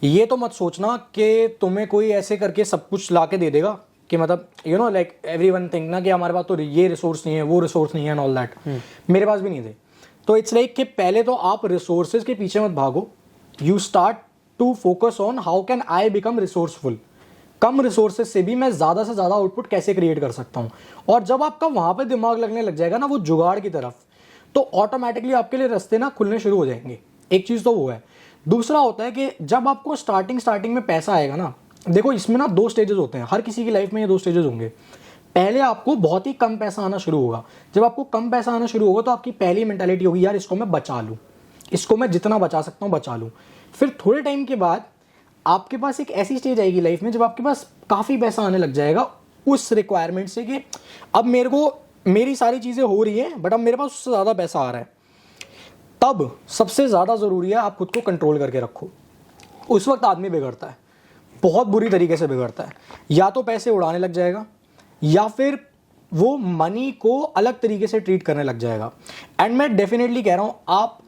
[SPEAKER 1] ये तो मत सोचना कि तुम्हें कोई ऐसे करके सब कुछ ला के दे देगा कि मतलब you know like everyone think ना कि हमारे पास तो ये रिसोर्स नहीं है, वो रिसोर्स नहीं है एंड ऑल दैट। मेरे पास भी नहीं थे। तो इट्स लाइक कि पहले तो आप रिसोर्सेज के पीछे मत भागो, you start to focus on how can I become resourceful. कम रिसोर्सेज से भी मैं ज़्यादा से ज़्यादा आउटपुट कैसे क्रिएट कर सकता हूँ। और जब आपका वहाँ पर दिमाग लगने लग जाएगा ना वो जुगाड़ की तरफ, तो ऑटोमेटिकली आपके लिए रास्ते ना खुलने शुरू हो जाएंगे। एक चीज़ तो वो है। दूसरा होता है कि जब आपको स्टार्टिंग में पैसा आएगा ना, देखो इसमें ना 2 स्टेजेस होते हैं, हर किसी की लाइफ में ये 2 स्टेजेस होंगे। पहले आपको बहुत ही कम पैसा आना शुरू होगा। जब आपको कम पैसा आना शुरू होगा तो आपकी पहली मेंटालिटी होगी यार इसको मैं बचा लूँ, इसको मैं जितना बचा सकता हूँ बचा लूँ। फिर थोड़े टाइम के बाद आपके पास एक ऐसी स्टेज आएगी लाइफ में जब आपके पास काफ़ी पैसा आने लग जाएगा उस रिक्वायरमेंट से कि अब मेरे को मेरी सारी चीज़ें हो रही हैं बट अब मेरे पास उससे ज़्यादा पैसा आ रहा है। तब सबसे ज़्यादा ज़रूरी है आप खुद को कंट्रोल करके रखो। उस वक्त आदमी बिगड़ता है, बहुत बुरी तरीके से बिगड़ता है। या तो पैसे उड़ाने लग जाएगा या फिर वो मनी को अलग तरीके से ट्रीट करने लग जाएगा। एंड मैं डेफिनेटली कह रहा हूँ, आप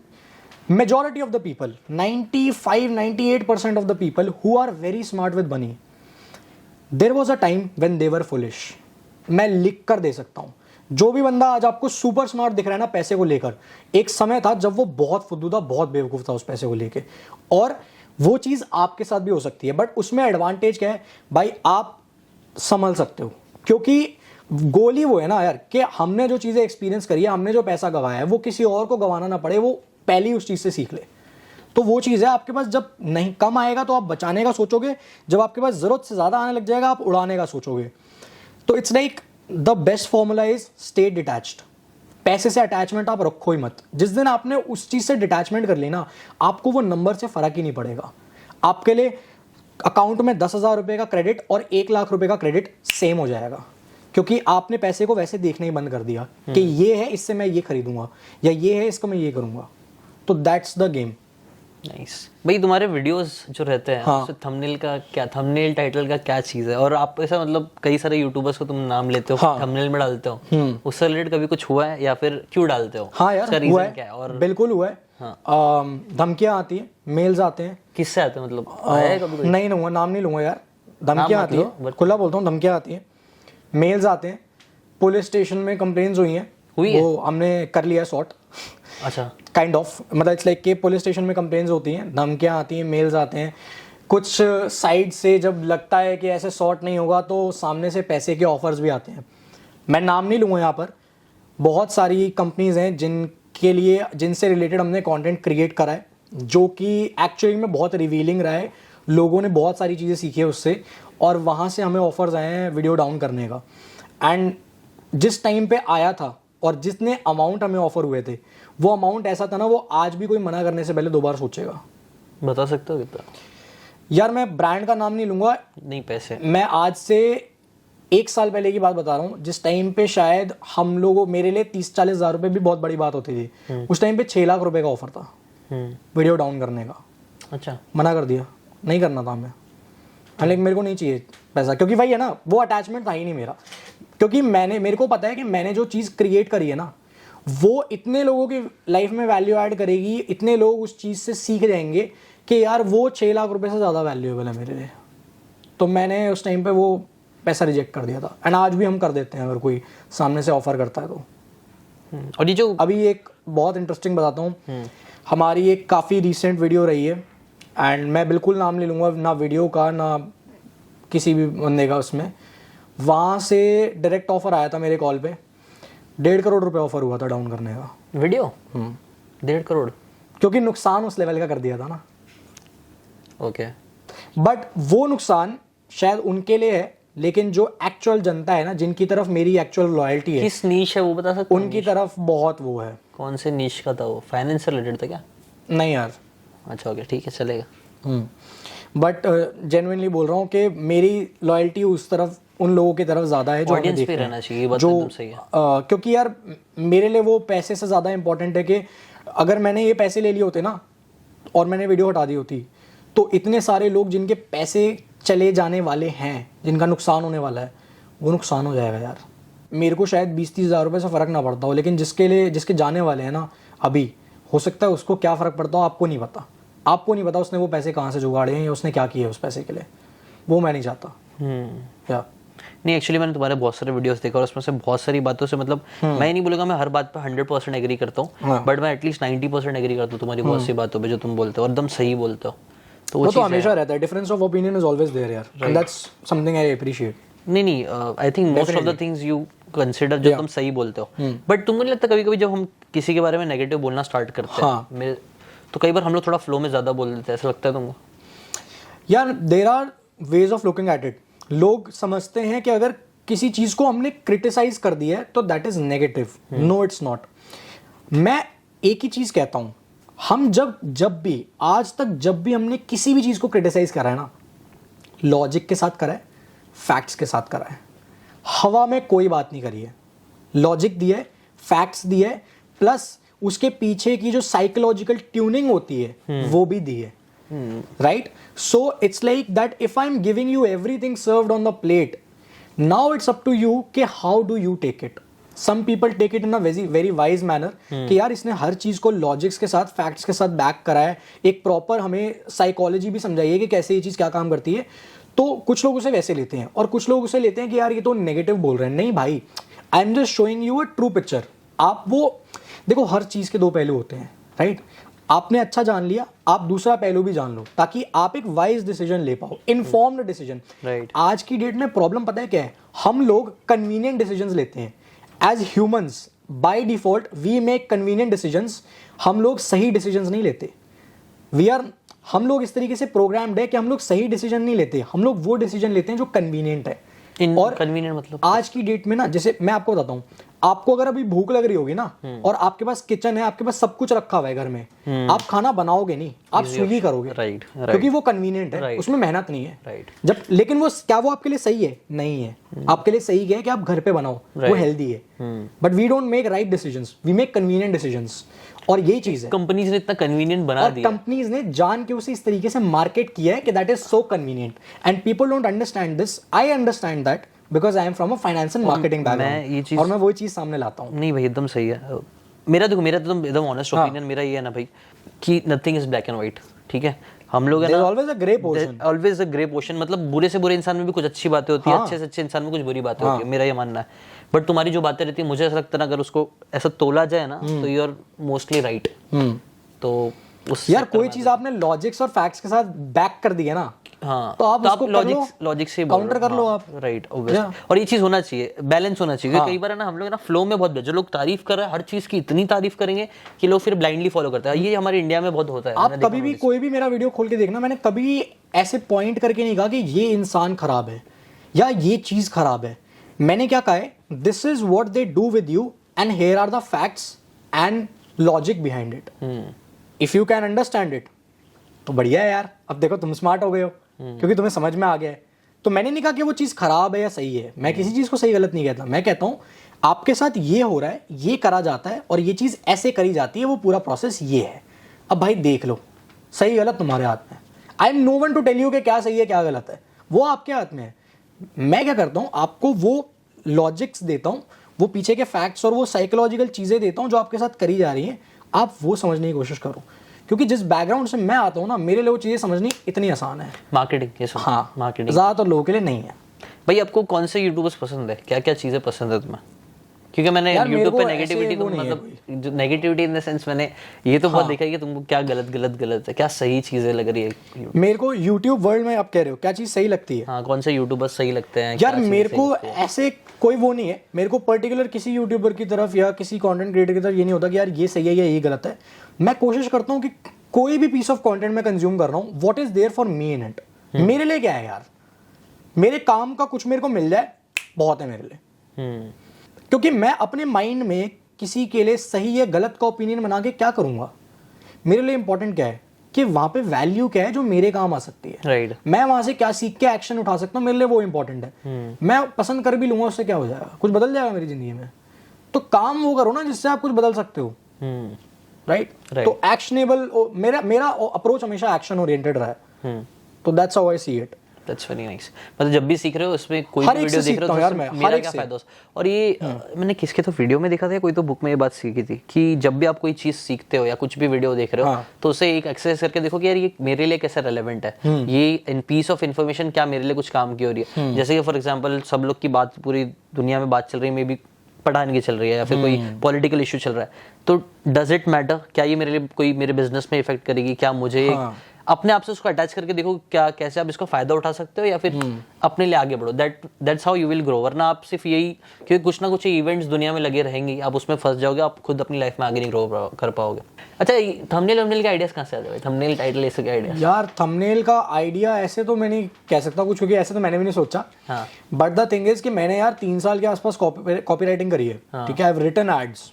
[SPEAKER 1] majority of the people, 95-98% of the people who are very smart with money, there was a time when they were foolish. मैं लिख कर दे सकता हूँ, जो भी बंदा आज आपको सुपर स्मार्ट दिख रहा है ना पैसे को लेकर, एक समय था जब वो बहुत फुद्दू था, बहुत बेवकूफ़ था उस पैसे को लेके। और वो चीज़ आपके साथ भी हो सकती है, बट उसमें एडवांटेज क्या है भाई, आप संभल सकते हो। क्योंकि गोल ही वो है ना यार कि हमने जो चीज़ें एक्सपीरियंस करी है, हमने जो पैसा गंवाया है, वो किसी और को गंवाना ना पड़े, वो पहले ही उस चीज़ से सीख ले। तो वो चीज़ है आपके पास, जब नहीं कम आएगा तो आप बचाने का सोचोगे, जब आपके पास ज़रूरत से ज़्यादा आने लग जाएगा आप उड़ाने का सोचोगे। तो it's like the best formula is stay detached. पैसे से अटैचमेंट आप रखो ही मत। जिस दिन आपने उस चीज़ से डिटैचमेंट कर ली ना, आपको वो नंबर से फ़र्क ही नहीं पड़ेगा। आपके लिए अकाउंट में 10,000 रुपये का क्रेडिट और 1 लाख रुपये का क्रेडिट सेम हो जाएगा, क्योंकि आपने पैसे को वैसे देखना ही बंद कर दिया कि ये है इससे मैं ये खरीदूंगा या ये है इसको मैं ये करूँगा। तो दैट्स द गेम।
[SPEAKER 2] नाइस भाई, तुम्हारे वीडियोस जो रहते हैं,
[SPEAKER 1] हाँ।
[SPEAKER 2] उससे थंबनेल का क्या, थंबनेल टाइटल का क्या चीज़ है? और आप ऐसा मतलब कई सारे यूट्यूबर्स को तुम नाम लेते हो,
[SPEAKER 1] हाँ।
[SPEAKER 2] थंबनेल में डालते हो, उससे रिलेटेड कभी कुछ हुआ है या फिर क्यों डालते हो?
[SPEAKER 1] हाँ यार,
[SPEAKER 2] उसका
[SPEAKER 1] हुआ
[SPEAKER 2] रीजन
[SPEAKER 1] है,
[SPEAKER 2] क्या है? और
[SPEAKER 1] बिल्कुल हुआ है।
[SPEAKER 2] हाँ।
[SPEAKER 1] धमकियाँ आती हैं, मेल्स आते हैं।
[SPEAKER 2] किससे आते हैं, मतलब आया है कभी कोई?
[SPEAKER 1] नहीं लूँगा, नाम नहीं लूँगा यार। धमकियाँ आती हैं, खुला बोलता हूँ, धमकियाँ आती हैं, मेल्स आते हैं, पुलिस स्टेशन में कंप्लेंट्स हुई हैं, वो हमने कर लिया सॉर्ट।
[SPEAKER 2] अच्छा,
[SPEAKER 1] काइंड ऑफ, मतलब इट्स लाइक कि पुलिस स्टेशन में कंप्लेंट्स होती हैं, धमकियाँ आती हैं, मेल्स आते हैं। कुछ साइड से जब लगता है कि ऐसे सॉर्ट नहीं होगा तो सामने से पैसे के ऑफर्स भी आते हैं। मैं नाम नहीं लूँगा यहाँ पर। बहुत सारी कंपनीज हैं जिनके के लिए जिनसे रिलेटेड हमने कंटेंट क्रिएट करा है, जो कि एक्चुअली में बहुत रिवीलिंग रहा है, लोगों ने बहुत सारी चीज़ें सीखी है उससे, और वहाँ से हमें ऑफर्स आए हैं वीडियो डाउन करने का। एंड जिस टाइम पे आया था और जितने अमाउंट हमें ऑफर हुए थे, वो अमाउंट ऐसा था ना, वो आज भी कोई मना करने से पहले 2 बार सोचेगा।
[SPEAKER 2] बता सकते हो कितना?
[SPEAKER 1] यार मैं ब्रांड का नाम नहीं लूँगा,
[SPEAKER 2] नहीं पैसे,
[SPEAKER 1] मैं आज से 1 साल पहले की बात बता रहा हूँ, जिस टाइम पे शायद हम लोगों, मेरे लिए 30-40 हज़ार रुपये भी बहुत बड़ी बात होती थी। उस टाइम पे 6 लाख रुपए का ऑफर था वीडियो डाउन करने का।
[SPEAKER 2] अच्छा,
[SPEAKER 1] मना कर दिया, नहीं करना था हमें, लेकिन मेरे को नहीं चाहिए पैसा, क्योंकि भाई है ना, वो अटैचमेंट था ही नहीं मेरा। क्योंकि मेरे को पता है कि मैंने जो चीज़ क्रिएट करी है ना, वो इतने लोगों की लाइफ में वैल्यू ऐड करेगी, इतने लोग उस चीज़ से सीख जाएंगे कि यार वो 6 लाख रुपए से ज़्यादा वैल्यूएबल है मेरे लिए। तो मैंने उस टाइम पे वो पैसा रिजेक्ट कर दिया था। एंड आज भी हम कर देते हैं अगर कोई सामने से ऑफर करता है तो।
[SPEAKER 2] और ये जो
[SPEAKER 1] अभी एक बहुत इंटरेस्टिंग बताता हूँ, हमारी एक काफ़ी रिसेंट वीडियो रही है, एंड मैं बिल्कुल नाम नहीं लूँगा, ना वीडियो का ना किसी भी बंदे का उसमें। वहाँ से डायरेक्ट ऑफर आया था मेरे कॉल पे, 1.5 करोड़ रुपए ऑफर हुआ था डाउन करने का
[SPEAKER 2] वीडियो। 1.5 करोड़,
[SPEAKER 1] क्योंकि नुकसान उस लेवल का कर दिया था ना।
[SPEAKER 2] ओके।
[SPEAKER 1] बट वो नुकसान शायद उनके लिए है, लेकिन जो एक्चुअल जनता है ना, जिनकी तरफ मेरी एक्चुअल लॉयल्टी है,
[SPEAKER 2] किस नीश है वो बता सकते हो?
[SPEAKER 1] उनकी तरफ बहुत वो है।
[SPEAKER 2] कौन से नीश का था वो? फाइनेंस से रिलेटेड था क्या?
[SPEAKER 1] नहीं यार।
[SPEAKER 2] अच्छा ओके, ठीक है, चलेगा।
[SPEAKER 1] बट जेन्युइनली बोल रहा हूँ कि मेरी लॉयल्टी उस तरफ, उन लोगों की तरफ ज़्यादा है जो हमें
[SPEAKER 2] ऑडियंस पे
[SPEAKER 1] देखते हैं।
[SPEAKER 2] रहना चाहिए, ये बात
[SPEAKER 1] जो
[SPEAKER 2] एकदम सही है।
[SPEAKER 1] क्योंकि यार मेरे लिए वो पैसे से ज़्यादा इंपॉर्टेंट है कि अगर मैंने ये पैसे ले लिए होते ना और मैंने वीडियो हटा दी होती, तो इतने सारे लोग जिनके पैसे चले जाने वाले हैं, जिनका नुकसान होने वाला है, वो नुकसान हो जाएगा यार। मेरे को शायद 20-30 हज़ार रुपये से फ़र्क ना पड़ता हो, लेकिन जिसके जाने वाले हैं ना अभी, हो सकता है उसको क्या फ़र्क पड़ता हो आपको नहीं पता। आपको नहीं पता उसने वो पैसे कहाँ से जुगाड़े हैं या उसने क्या किया उस पैसे के लिए, वो मैं नहीं चाहता। क्या
[SPEAKER 2] नहीं, एक्चुअली मैंने तुम्हारे बहुत सारे वीडियोस देखा और उसमें से बहुत सारी बातों से, मतलब मैं नहीं बोलूँगा मैं हर बात पे 100% एग्री करता हूँ, बट मैं एटलीस्ट 90% एग्री करता हूँ तुम्हारी बहुत सी बातों पे जो तुम बोलते हो, और एकदम सही बोलते हो। तो
[SPEAKER 1] वो तो हमेशा रहता है, difference of opinion is always there यार, and that's something I appreciate.
[SPEAKER 2] नहीं, I think most of the things you consider जो तुम सही बोलते हो, बट तुमको नहीं लगता कभी कभी जब हम किसी के बारे में नेगेटिव बोलना स्टार्ट करते हैं, तो कई बार हम लोग थोड़ा फ्लो में ज़्यादा बोल देते हैं, ऐसा लगता है तुमको?
[SPEAKER 1] यार there are ways of looking at it. लोग समझते हैं कि अगर किसी चीज़ को हमने क्रिटिसाइज कर दिया है तो that is negative. No it's not. मैं एक ही चीज़ कहता हूँ, हम जब भी आज तक जब भी हमने किसी भी चीज़ को क्रिटिसाइज करा है ना, लॉजिक के साथ करा है, फैक्ट्स के साथ करा है। हवा में कोई बात नहीं करी है, लॉजिक दिया है, फैक्ट्स दिए है, प्लस उसके पीछे की जो साइकोलॉजिकल ट्यूनिंग होती है वो भी दी है, right? So it's like that if I am giving you everything served on the plate, now it's up to you कि how do you take it. Some people take it in a very wise manner कि यार इसने हर चीज को logics के साथ, facts के साथ बैक करा है, एक प्रॉपर हमें साइकोलॉजी भी समझाइए कि कैसे ये चीज क्या काम करती है। तो कुछ लोग उसे वैसे लेते हैं और कुछ लोग उसे लेते हैं कि यार ये तो नेगेटिव बोल रहे हैं। नहीं भाई, I am just showing you a true picture. आप वो देखो, हर चीज के 2 पहलू होते हैं, राइट? आपने अच्छा जान लिया, आप दूसरा पहलू भी जान लो ताकि आप एक वाइज डिसीजन ले पाओ, इन्फॉर्म्ड डिसीजन।
[SPEAKER 2] राइट।
[SPEAKER 1] आज की डेट में प्रॉब्लम पता है क्या है? हम लोग कन्वीनियंट डिसीजंस लेते हैं। As humans by default we make convenient decisions. हम लोग सही डिसीजंस नहीं लेते। हम लोग इस तरीके से प्रोग्राम्ड है कि हम लोग सही डिसीजन नहीं लेते, हम लोग वो डिसीजन लेते हैं जो कन्वीनियंट है। और
[SPEAKER 2] कन्वीनियंट मतलब
[SPEAKER 1] आज की डेट में ना, जैसे मैं आपको बताता हूँ, आपको अगर अभी भूख लग रही होगी ना और आपके पास किचन है, आपके पास सब कुछ रखा हुआ है घर में, आप खाना बनाओगे नहीं, आप स्विगी करोगे,
[SPEAKER 2] राइट,
[SPEAKER 1] क्योंकि वो कन्वीनियंट है, उसमें मेहनत नहीं है,
[SPEAKER 2] राइट।
[SPEAKER 1] जब लेकिन वो क्या वो आपके लिए सही है? नहीं है। आपके लिए सही है कि आप घर पे बनाओ, वो हेल्दी है, but we don't make right decisions, we make convenient decisions. और यही चीज है,
[SPEAKER 2] कंपनीज ने इतना कन्वीनियंट बना दिया,
[SPEAKER 1] कंपनीज ने जान के उसे इस तरीके से मार्केट किया है कि that is so convenient, and people don't understand this. I understand that because I am from a finance and marketing background, और मैं वो चीज सामने लाता हूँ।
[SPEAKER 2] नहीं भाई, एकदम सही है। मेरा तो एकदम ऑनेस्ट ओपिनियन मेरा ये है ना भाई कि nothing is black and white, ठीक है? हम लोग है ना,
[SPEAKER 1] always a grey portion,
[SPEAKER 2] always a grey portion. मतलब बुरे से बुरे इंसान में भी कुछ अच्छी बातें होती है, अच्छे से अच्छे इंसान में कुछ बुरी बातें होती है, मेरा ये मानना है। बट तुम्हारी जो बातें रहती है, मुझे ऐसा लगता है ना, अगर उसको ऐसा तोला जाए ना तो यू आर मोस्टली राइट। तो उस
[SPEAKER 1] यार कोई चीज आपने लॉजिक्स और फैक्ट्स के साथ बैक कर दी है ना,
[SPEAKER 2] हाँ,
[SPEAKER 1] तो आप उसको
[SPEAKER 2] लॉजिक से
[SPEAKER 1] काउंटर कर लो आप,
[SPEAKER 2] राइट, ऑब्वियसली। और ये चीज होना चाहिए, बैलेंस होना चाहिए। कई बार है ना हम लोग ना फ्लो में बहुत, जो लोग तारीफ कर रहे हैं हर चीज की इतनी तारीफ करेंगे कि लोग फिर ब्लाइंडली फॉलो करते हैं। ये हमारे इंडिया में बहुत होता है।
[SPEAKER 1] आप कभी भी कोई भी मेरा वीडियो खोल के देखना, मैंने कभी ऐसे पॉइंट करके नहीं कहा कि ये इंसान खराब है या ये चीज खराब है। मैंने क्या कहा है, this is what they do with you and here are the facts and logic behind it. If you can understand it तो बढ़िया है यार, अब देखो तुम स्मार्ट हो गए हो क्योंकि तुम्हें समझ में आ गया है। तो मैंने नहीं कहा कि वो चीज़ खराब है या सही है, मैं किसी चीज़ को सही गलत नहीं कहता। मैं कहता हूँ आपके साथ ये हो रहा है, ये करा जाता है और ये चीज़ ऐसे करी जाती है, वो पूरा प्रोसेस ये है। अब भाई देख लो, सही गलत तुम्हारे हाथ में। I am no one to tell you कि क्या सही है क्या गलत है, वो आपके हाथ में है। मैं क्या करता हूँ, आपको वो लॉजिक्स देता हूँ, वो पीछे के फैक्ट्स और वो साइकोलॉजिकल चीज़ें देता हूँ जो आपके साथ करी जा रही हैं, आप वो समझने की कोशिश करो। क्योंकि जिस बैकग्राउंड से मैं आता हूँ ना, मेरे लिए वो चीज़ें समझनी इतनी आसान है।
[SPEAKER 2] मार्केटिंग, ये सब।
[SPEAKER 1] हाँ,
[SPEAKER 2] मार्केटिंग
[SPEAKER 1] ज़्यादातर लोगों के लिए नहीं है।
[SPEAKER 2] भाई आपको कौन से यूट्यूबर्स पसंद है, क्या क्या चीज़ें पसंद है तुम्हें? क्योंकि मैंने यूट्यूब पे नेगेटिविटी, तो मतलब जो नेगेटिविटी इन द सेंस मैंने ये तो बहुत देखा है कि तुमको क्या गलत है, क्या सही चीज़ें लग रही है।
[SPEAKER 1] मेरे को यूट्यूब वर्ल्ड में आप कह रहे हो क्या चीज़ सही लगती है?
[SPEAKER 2] हाँ, कौन से यूट्यूबर्स सही लगते हैं
[SPEAKER 1] यार? मेरे को ऐसे कोई वो नहीं है, मेरे को पर्टिकुलर किसी यूट्यूबर की तरफ या किसी कंटेंट क्रिएटर की तरफ ये नहीं होता कि यार ये सही है या ये गलत है। मैं कोशिश करता हूँ कि कोई भी पीस ऑफ कंटेंट मैं कंज्यूम कर रहा हूँ, what is there for me in it. मेरे लिए क्या है यार, मेरे काम का कुछ मेरे को मिल जाए बहुत है मेरे लिए। क्योंकि मैं अपने माइंड में किसी के लिए सही या गलत का ओपिनियन बना के क्या करूंगा। मेरे लिए इंपॉर्टेंट क्या है कि वहां पे वैल्यू क्या है जो मेरे काम आ सकती है।
[SPEAKER 2] राइट।
[SPEAKER 1] मैं वहां से क्या सीख के एक्शन उठा सकता हूँ, मेरे लिए वो इंपॉर्टेंट है। मैं पसंद कर भी लूंगा, उससे क्या हो जाएगा, कुछ बदल जाएगा मेरी जिंदगी में। तो काम वो करो ना जिससे आप कुछ बदल सकते हो। राइट। तो एक्शनेबल, मेरा अप्रोच हमेशा एक्शन ओरिएंटेड रहा है। तो that's how I see it.
[SPEAKER 2] That's very nice. मतलब जब भी सीख रहे हो उसमें कोई भी वीडियो देख रहे हो तो मेरा क्या फायदा। और ये मैंने किसके तो वीडियो में देखा था, कोई तो बुक में ये बात सीखी थी कि जब भी आप कोई चीज सीखते हो या कुछ भी वीडियो देख रहे हो तो उसे एक एक्सरसाइज करके देखो कि यार ये मेरे लिए कैसे रेलेवेंट है, ये इन पीस ऑफ इन्फॉर्मेशन क्या मेरे लिए कुछ काम की हो रही है। जैसे कि फॉर एग्जाम्पल सब लोग की बात, पूरी दुनिया में बात चल रही है, मे बी पढ़ाने की चल रही है या फिर कोई पॉलिटिकल इशू चल रहा है, तो डज इट मैटर, क्या ये मेरे लिए कोई मेरे बिजनेस में इफेक्ट करेगी, क्या मुझे अपने आप से उसको अटैच करके देखो क्या कैसे आप इसका फायदा उठा सकते हो या फिर अपने लिए आगे बढ़ो। That's how you will grow. वरना आप सिर्फ यही, क्योंकि कुछ ना कुछ इवेंट्स दुनिया में लगे रहेंगे, आप उसमें फंस जाओगे, आप खुद अपनी लाइफ में आगे नहीं ग्रो कर पाओगे। अच्छा, थंबनेल के आइडियाज कहाँ से आते हैं? थंबनेल टाइटल ऐसे क्या आइडिया?
[SPEAKER 1] यार थंबनेल का आइडिया ऐसे तो मैं नहीं कह सकता कुछ, क्योंकि ऐसे तो मैंने भी नहीं सोचा। बट द थिंग इज कि मैंने यार 3 साल के आसपास कॉपी राइटिंग करी है। ठीक है, I have written ads,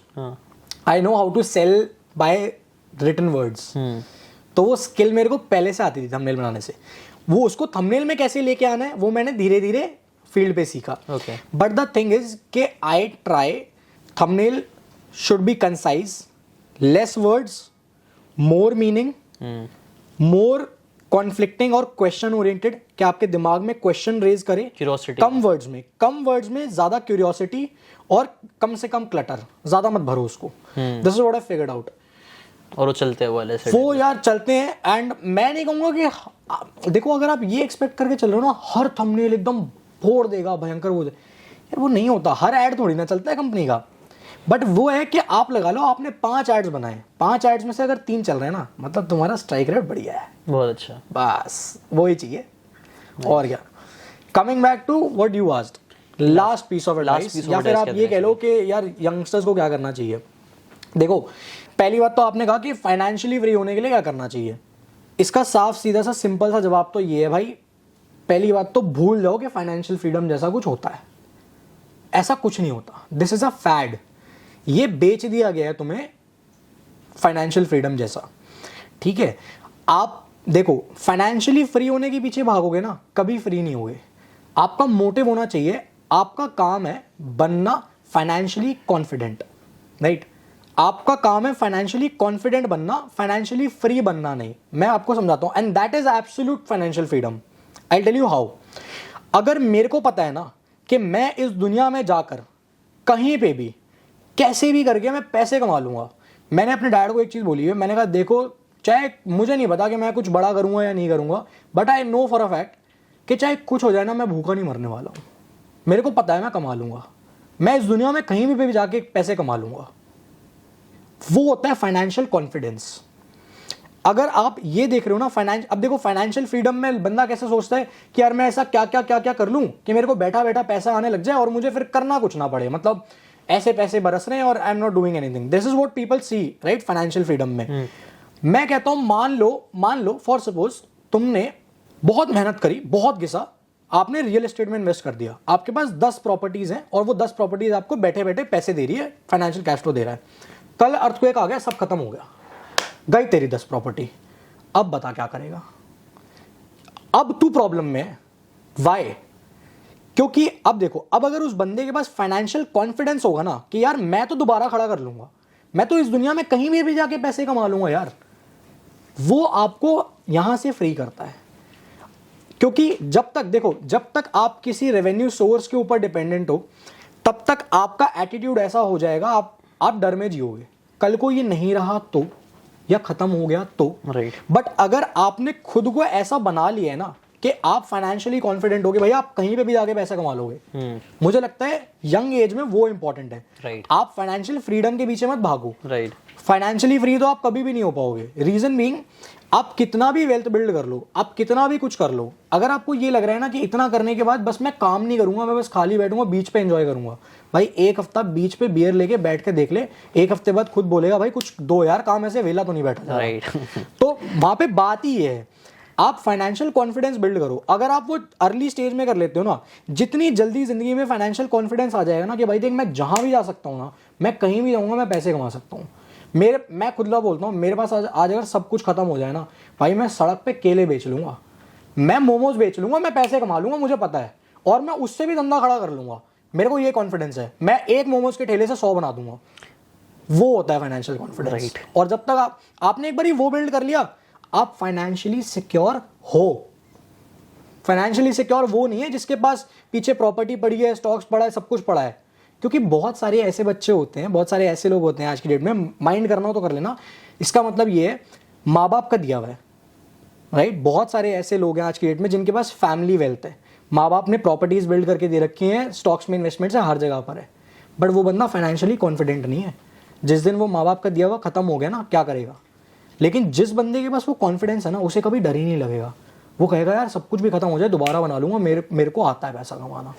[SPEAKER 1] I know how to sell by written words. तो वो स्किल मेरे को पहले से आती थी थंबनेल बनाने से। वो उसको थंबनेल में कैसे लेके आना है वो मैंने धीरे धीरे फील्ड पे सीखा। बट द थिंग इज कि I try thumbnail should be concise, less voids, more meaning, more conflicting और क्वेश्चन ओरिएंटेड, कि आपके दिमाग में क्वेश्चन रेज करे,
[SPEAKER 2] क्यूरियोसिटी,
[SPEAKER 1] कम वर्ड्स में ज्यादा क्यूरियोसिटी और कम से कम क्लटर, ज्यादा मत भरो उसको। This is what I figured out.
[SPEAKER 2] और वो चलते हैं वाले से,
[SPEAKER 1] वो यार चलते हैं। एंड मैं नहीं कहूंगा कि देखो अगर आप ये एक्सपेक्ट करके चल रहे हो ना हर थंबनेल एकदम फोड़ देगा, भयंकर वो यार वो नहीं होता। हर एड थोड़ी ना चलता है कंपनी का। बट वो है कि आप लगा लो आपने 5 एड्स बनाए, 5 एड्स में से अगर 3 चल रहे हैं ना, मतलब तुम्हारा स्ट्राइक रेट बढ़िया है।
[SPEAKER 2] बहुत अच्छा,
[SPEAKER 1] बस वो ही चाहिए। और क्या, coming back to what you asked, last piece of advice, या फिर आप ये कह लो कि यार यंगस्टर्स को क्या करना चाहिए। देखो, पहली बात तो आपने कहा कि फाइनेंशियली फ्री होने के लिए क्या करना चाहिए। इसका साफ सीधा सा सिंपल सा जवाब तो ये है भाई, पहली बात तो भूल जाओ कि फाइनेंशियल फ्रीडम जैसा कुछ होता है। ऐसा कुछ नहीं होता। This is a fad. ये बेच दिया गया है तुम्हें फाइनेंशियल फ्रीडम जैसा। ठीक है, आप देखो फाइनेंशियली फ्री होने के पीछे भागोगे ना, कभी फ्री नहीं होगे। आपका मोटिव होना चाहिए, आपका काम है बनना फाइनेंशियली कॉन्फिडेंट। राइट, आपका काम है फाइनेंशियली कॉन्फिडेंट बनना, फाइनेंशियली फ्री बनना नहीं। मैं आपको समझाता हूं, and that is absolute financial freedom. I tell you how. अगर मेरे को पता है ना कि मैं इस दुनिया में जाकर कहीं पे भी कैसे भी करके मैं पैसे कमा लूंगा। मैंने अपने डैड को एक चीज बोली है, मैंने कहा देखो चाहे मुझे नहीं पता कि मैं कुछ बड़ा करूंगा या नहीं करूंगा, but I know for a fact कि चाहे कुछ हो जाए ना, मैं भूखा नहीं मरने वाला हूं। मेरे को पता है मैं कमा लूंगा, मैं इस दुनिया में कहीं भी जाके पैसे कमा लूंगा। वो होता है फाइनेंशियल कॉन्फिडेंस। अगर आप ये देख रहे हो ना अब देखो फाइनेंशियल फ्रीडम में बंदा कैसे सोचता है कि यार मैं ऐसा क्या क्या क्या क्या कर लूं कि मेरे को बैठा बैठा पैसा आने लग जाए और मुझे फिर करना कुछ ना पड़े, मतलब ऐसे पैसे बरस रहे हैं और I am not doing anything. This is what people see, right, financial freedom में। मैं कहता हूं मान लो फॉर सपोज तुमने बहुत मेहनत करी, बहुत घिसा, आपने रियल एस्टेट में इन्वेस्ट कर दिया, आपके पास 10 प्रॉपर्टीज हैं और वो 10 प्रॉपर्टीज आपको बैठे बैठे पैसे दे रही है, फाइनेंशियल कैश फ्लो दे रहा है। कल अर्थक्वेक आ गया, सब खत्म हो गया, गई तेरी 10 प्रॉपर्टी। अब बता क्या करेगा? अब तू प्रॉब्लम में है। वाई? क्योंकि अब देखो, अब अगर उस बंदे के पास फाइनेंशियल कॉन्फिडेंस होगा ना कि यार मैं तो दोबारा खड़ा कर लूंगा, मैं तो इस दुनिया में कहीं भी जाके पैसे कमा लूंगा यार, वो आपको यहां से फ्री करता है। क्योंकि जब तक आप किसी रेवेन्यू सोर्स के ऊपर डिपेंडेंट हो, तब तक आपका एटीट्यूड ऐसा हो जाएगा, आप डर में जियोगे। कल को ये नहीं रहा तो, या खत्म हो गया तो,
[SPEAKER 2] राइट।
[SPEAKER 1] बट अगर आपने खुद को ऐसा बना लिया है ना कि आप फाइनेंशियली कॉन्फिडेंट हो गए, भाई आप कहीं पे भी जाके पैसा कमा लोगे, मुझे लगता है यंग एज में वो इंपॉर्टेंट है।
[SPEAKER 2] राइट।
[SPEAKER 1] आप फाइनेंशियल फ्रीडम के पीछे मत भागो।
[SPEAKER 2] राइट।
[SPEAKER 1] फाइनेंशियली फ्री तो आप कभी भी नहीं हो पाओगे। रीजन बीइंग, आप कितना भी वेल्थ बिल्ड कर लो, आप कितना भी कुछ कर लो, अगर आपको ये लग रहा है ना कि इतना करने के बाद बस मैं काम नहीं करूंगा, मैं बस खाली बैठूंगा, बीच पे एंजॉय करूंगा, भाई एक हफ्ता बीच पे बियर लेके बैठ के देख ले, एक हफ्ते बाद खुद बोलेगा भाई कुछ दो यार, काम ऐसे वेला तो नहीं बैठा।
[SPEAKER 2] राइट।
[SPEAKER 1] तो वहां पे बात ही ये है, आप फाइनेंशियल कॉन्फिडेंस बिल्ड करो। अगर आप वो अर्ली स्टेज में कर लेते हो ना, जितनी जल्दी जिंदगी में फाइनेंशियल कॉन्फिडेंस आ जाएगा ना कि भाई देख मैं जहां भी जा सकता हूँ ना, मैं कहीं भी जाऊंगा, मैं पैसे कमा सकता हूँ। मैं खुद ला बोलता हूँ, मेरे पास आज अगर सब कुछ खत्म हो जाए ना भाई, मैं सड़क पे केले बेच लूंगा, मैं मोमोज बेच लूंगा, मैं पैसे कमा लूंगा, मुझे पता है, और मैं उससे भी धंधा खड़ा कर लूंगा। मेरे को ये कॉन्फिडेंस है, मैं एक मोमोज के ठेले से 100 बना दूंगा। वो होता है फाइनेंशियल कॉन्फिडेंस।
[SPEAKER 2] राइट।
[SPEAKER 1] और जब तक आपने एक बार वो बिल्ड कर लिया, आप फाइनेंशियली सिक्योर हो। फाइनेंशियली सिक्योर वो नहीं है जिसके पास पीछे प्रॉपर्टी पड़ी है, स्टॉक्स पड़ा है, सब कुछ पड़ा है। क्योंकि बहुत सारे ऐसे बच्चे होते हैं, बहुत सारे ऐसे लोग होते हैं आज की डेट में, माइंड करना हो तो कर लेना, इसका मतलब ये है माँ बाप का दिया हुआ है, राइट। बहुत सारे ऐसे लोग हैं आज की डेट में जिनके पास फैमिली वेल्थ है, माँ बाप ने प्रॉपर्टीज बिल्ड करके दे रखी हैं, स्टॉक्स में इन्वेस्टमेंट्स है, हर जगह पर है, बट वो बंदा फाइनेंशियली कॉन्फिडेंट नहीं है। जिस दिन वो माँ बाप का दिया हुआ खत्म हो गया ना, क्या करेगा? लेकिन जिस बंदे के पास वो कॉन्फिडेंस है ना, उसे कभी डर ही नहीं लगेगा। वो कहेगा यार सब कुछ भी खत्म हो जाए, दोबारा बना लूंगा, मेरे को आता है पैसा कमाना।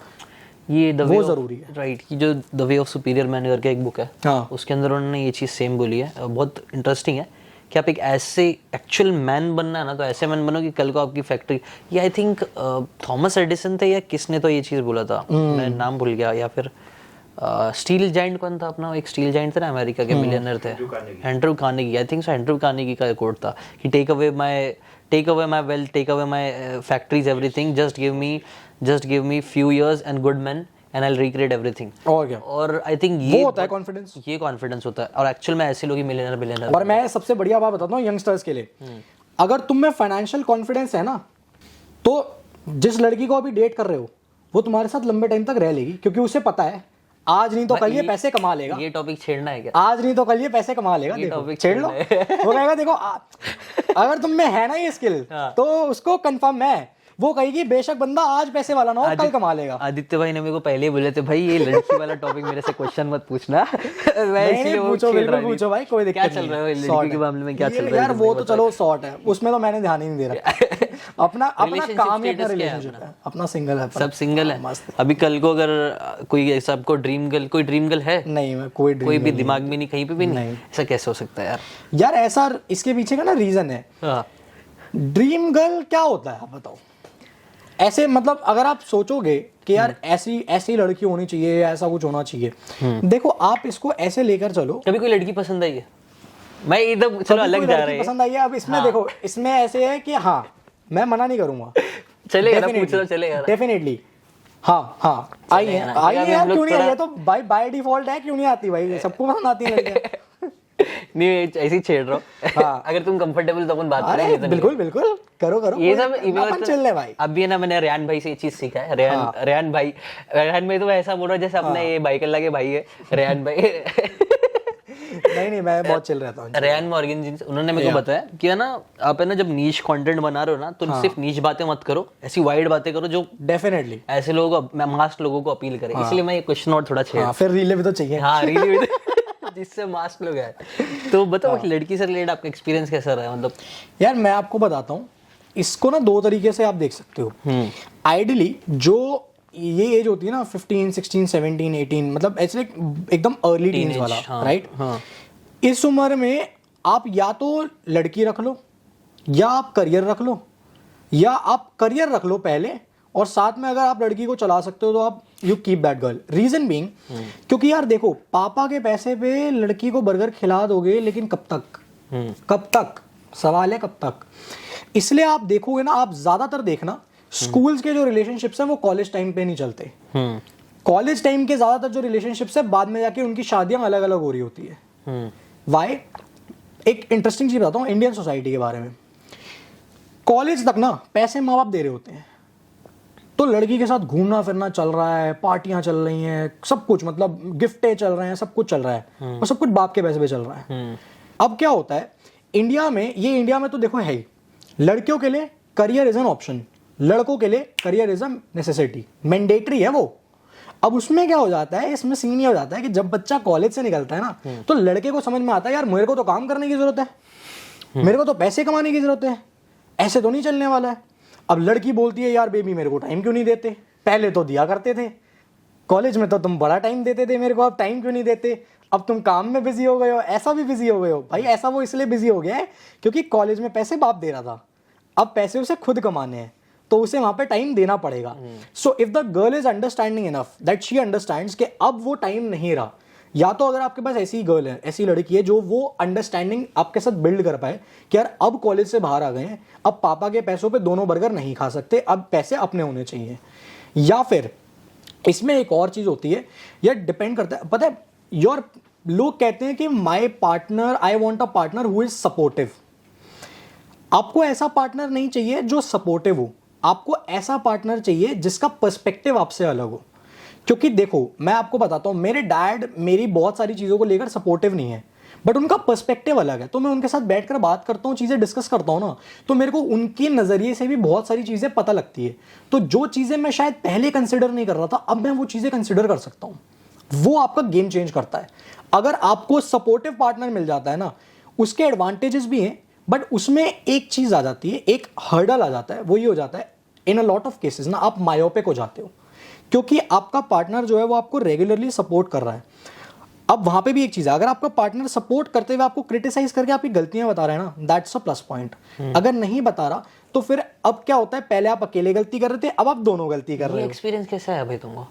[SPEAKER 2] ये
[SPEAKER 1] वो जरूरी है।
[SPEAKER 2] राइट। ये जो the way of superior man करके एक बुक है,
[SPEAKER 1] हाँ,
[SPEAKER 2] उसके अंदर उन्होंने ये चीज़ सेम बोली है। बहुत इंटरेस्टिंग है कि आप एक ऐसे एक्चुअल मैन बनना है ना, तो ऐसे मैन बनो कि कल को आपकी फैक्ट्री, ये आई थिंक थॉमस एडिसन थे या किसने तो ये चीज़ बोला था, मैं नाम भूल गया, या फिर स्टील जाइंट कौन था अपना, एक स्टील जाइंट थे ना अमेरिका के मिलियनर थे, Andrew Carnegie, I think so Andrew Carnegie का कोट था कि take away my wealth, take away my factories, everything, just give me few years and good men and I'll recreate everything।
[SPEAKER 1] और क्या?
[SPEAKER 2] और I think ये
[SPEAKER 1] वो होता है कॉन्फिडेंस,
[SPEAKER 2] ये कॉन्फिडेंस होता है, और एक्चुअल में ऐसे लोग ही मिलियनर।
[SPEAKER 1] और मैं सबसे बढ़िया बात बताता हूँ यंगस्टर्स के लिए, अगर तुम में फाइनेंशियल कॉन्फिडेंस है ना, तो जिस लड़की को अभी डेट कर रहे हो वो तुम्हारे साथ लंबे टाइम तक रह लेगी, क्योंकि उसे पता है आज नहीं तो कल ये पैसे कमा लेगा।
[SPEAKER 2] ये टॉपिक छेड़ना है क्या?
[SPEAKER 1] आज नहीं तो कल ये पैसे कमा लेगा, देखो छेड़ लो। वो कहेगा देखो अगर तुम में है ना ये स्किल, तो उसको कंफर्म है, वो कहेगी बेशक बंदा आज पैसे वाला ना हो, कल कमा लेगा।
[SPEAKER 2] आदित्य भाई ने मेरे को पहले ही बोले थे भाई ये लड़की वाला टॉपिक मेरे से क्वेश्चन मत पूछना।
[SPEAKER 1] नहीं, पूछो, बिल्कुल पूछो भाई, कोई दिक्कत नहीं।
[SPEAKER 2] क्या चल रहा है लड़की के मामले में, क्या चल रहा है
[SPEAKER 1] यार? वो तो चलो शॉर्ट है, उसमें तो मैंने ध्यान ही नहीं दे रहा। अपना काम ही अपना रिलेशनशिप है, अपना सिंगल है,
[SPEAKER 2] सब सिंगल है। अभी कल को अगर कोई ऐसा आपको ड्रीम गर्ल है?
[SPEAKER 1] नहीं, मैं कोई
[SPEAKER 2] भी दिमाग में नहीं, कहीं पे भी नहीं। ऐसा कैसे हो सकता है
[SPEAKER 1] यार? ऐसा इसके पीछे का ना रीजन है। ड्रीम गर्ल क्या होता है आप बताओ? ऐसे मतलब अगर आप सोचोगे कि यार ऐसी लड़की होनी चाहिए, ऐसा कुछ होना चाहिए, देखो आप इसको ऐसे लेकर चलो।
[SPEAKER 2] कभी कोई लड़की पसंद आई है? मैं एकदम चलो अलग जा रहे हैं,
[SPEAKER 1] पसंद आई है। अब इसमें देखो, इसमें ऐसे है कि हाँ, मैं मना नहीं करूंगा,
[SPEAKER 2] चलेगा, पूछ लो, चलेगा
[SPEAKER 1] डेफिनेटली। हाँ आई है यार, क्यों नहीं आई है? तो बाय डिफॉल्ट है, क्यों नहीं आती भाई? सबको पसंद आती है लड़कियां।
[SPEAKER 2] नहीं ऐसे ही छेड़ रहा हूँ।
[SPEAKER 1] हाँ।
[SPEAKER 2] अगर तुम कंफर्टेबल तो अपन बात करेंगे।
[SPEAKER 1] बिल्कुल करो
[SPEAKER 2] ये सब
[SPEAKER 1] अपन चल ले भाई।
[SPEAKER 2] अब भी ना मैंने रेहान भाई से ये चीज सीखा है। रेहान भाई तो ऐसा बोल रहा है जैसे अपने ये बाइक अल्लाह के भाई है रेहान भाई।
[SPEAKER 1] नहीं मैं बहुत चिल रहता हूँ।
[SPEAKER 2] रेहान मॉर्गन जी उन्होंने मेरे को बताया कि है ना, आप है ना जब नीश कंटेंट बना रहे हो ना, तो सिर्फ नीश बातें मत करो, ऐसी वाइड बातें करो जो
[SPEAKER 1] डेफिनेटली
[SPEAKER 2] ऐसे लोगों को, मास लोगों को अपील करे। इसलिए मैं ये क्वेश्चन और थोड़ा छेड़,
[SPEAKER 1] फिर रीले भी तो चाहिए।
[SPEAKER 2] हाँ रीले भी इससे मास्क लो गया। तो बताओ लड़की से रिलेटेड आपका एक्सपीरियंस कैसा रहा, मतलब?
[SPEAKER 1] यार मैं आपको बताता हूँ, इसको ना दो तरीके से आप देख सकते हो। आइडियली जो ये एज होती है ना 15, 16, 17, 18, मतलब ऐसे एकदम अर्ली टीन्स वाला, राइट? इस उम्र में आप या तो लड़की रख लो या आप करियर रख लो, या आप करियर रख लो पहले और साथ में अगर आप लड़की को चला सकते हो तो आप you keep that girl. Reason being क्योंकि यार देखो, पापा के पैसे पे लड़की को बर्गर खिला दोगे, लेकिन कब तक? कब तक? सवाल है कब तक। इसलिए आप देखोगे ना, आप ज्यादातर देखना स्कूल्स के जो रिलेशनशिप्स हैं वो कॉलेज टाइम पे नहीं चलते। कॉलेज टाइम के ज्यादातर जो रिलेशनशिप्स है बाद में जाके उनकी शादियां अलग अलग हो रही होती है। वाई? एक इंटरेस्टिंग चीज बताता हूँ इंडियन सोसाइटी के बारे में। कॉलेज तक ना पैसे माँ बाप दे रहे होते हैं, तो लड़की के साथ घूमना फिरना चल रहा है, पार्टियां चल रही हैं, सब कुछ, मतलब गिफ्टें चल रहे हैं, सब कुछ चल रहा है, और सब कुछ बाप के पैसे पे चल रहा है। अब क्या होता है इंडिया में, ये इंडिया में तो देखो है ही, लड़कियों के लिए करियर इज एन ऑप्शन, लड़कों के लिए career is a necessity, mandatory है वो। अब उसमें क्या हो जाता है, इसमें सीन ये हो जाता है कि जब बच्चा कॉलेज से निकलता है ना, तो लड़के को समझ में आता है यार मेरे को तो काम करने की जरूरत है, मेरे को तो पैसे कमाने की जरूरत है, ऐसे तो नहीं चलने वाला है। अब लड़की बोलती है यार बेबी मेरे को टाइम क्यों नहीं देते, पहले तो दिया करते थे, कॉलेज में तो तुम बड़ा टाइम देते थे मेरे को, अब टाइम क्यों नहीं देते, अब तुम काम में बिजी हो गए हो, ऐसा भी बिजी हो गए हो। भाई ऐसा वो इसलिए बिजी हो गया है क्योंकि कॉलेज में पैसे बाप दे रहा था, अब पैसे उसे खुद कमाने हैं, तो उसे वहां पे टाइम देना पड़ेगा। So if the girl is understanding enough that she understands कि अब वो टाइम नहीं रहा, या तो अगर आपके पास ऐसी गर्ल है, ऐसी लड़की है जो वो अंडरस्टैंडिंग आपके साथ बिल्ड कर पाए कि यार अब कॉलेज से बाहर आ गए हैं, अब पापा के पैसों पे दोनों बर्गर नहीं खा सकते, अब पैसे अपने होने चाहिए। या फिर इसमें एक और चीज होती है, यह डिपेंड करता है, पता है योर, लोग कहते हैं कि my partner, I want a partner who is supportive. आपको ऐसा पार्टनर नहीं चाहिए जो सपोर्टिव हो, आपको ऐसा पार्टनर चाहिए जिसका पर्सपेक्टिव आपसे अलग हो। क्योंकि देखो मैं आपको बताता हूं, मेरे डैड मेरी बहुत सारी चीजों को लेकर सपोर्टिव नहीं है, बट उनका पर्सपेक्टिव अलग है, तो मैं उनके साथ बैठकर बात करता हूँ, चीजें डिस्कस करता हूँ ना, तो मेरे को उनके नजरिए से भी बहुत सारी चीजें पता लगती है। तो जो चीजें मैं शायद पहले कंसिडर नहीं कर रहा था, अब मैं वो चीजें कंसिडर कर सकता हूँ। वो आपका गेम चेंज करता है। अगर आपको सपोर्टिव पार्टनर मिल जाता है ना, उसके एडवांटेजेस भी हैं, बट उसमें एक चीज आ जाती है, एक हर्डल आ जाता है, वो ये हो जाता है इन अ लॉट ऑफ केसेस ना आप मायोपिक हो जाते हो, क्योंकि आपका पार्टनर जो है वो आपको रेगुलरली सपोर्ट कर रहा है। अब वहां पे भी एक चीज है, अगर आपका पार्टनर सपोर्ट करते हुए आपको क्रिटिसाइज करके आपकी गलतियां बता रहा है ना, दैट्स अ प्लस पॉइंट। अगर नहीं बता रहा तो फिर अब क्या होता है, पहले आप अकेले गलती कर रहे थे, अब आप दोनों गलती कर रहे हो।
[SPEAKER 2] एक्सपीरियंस कैसा है भाई तुमको?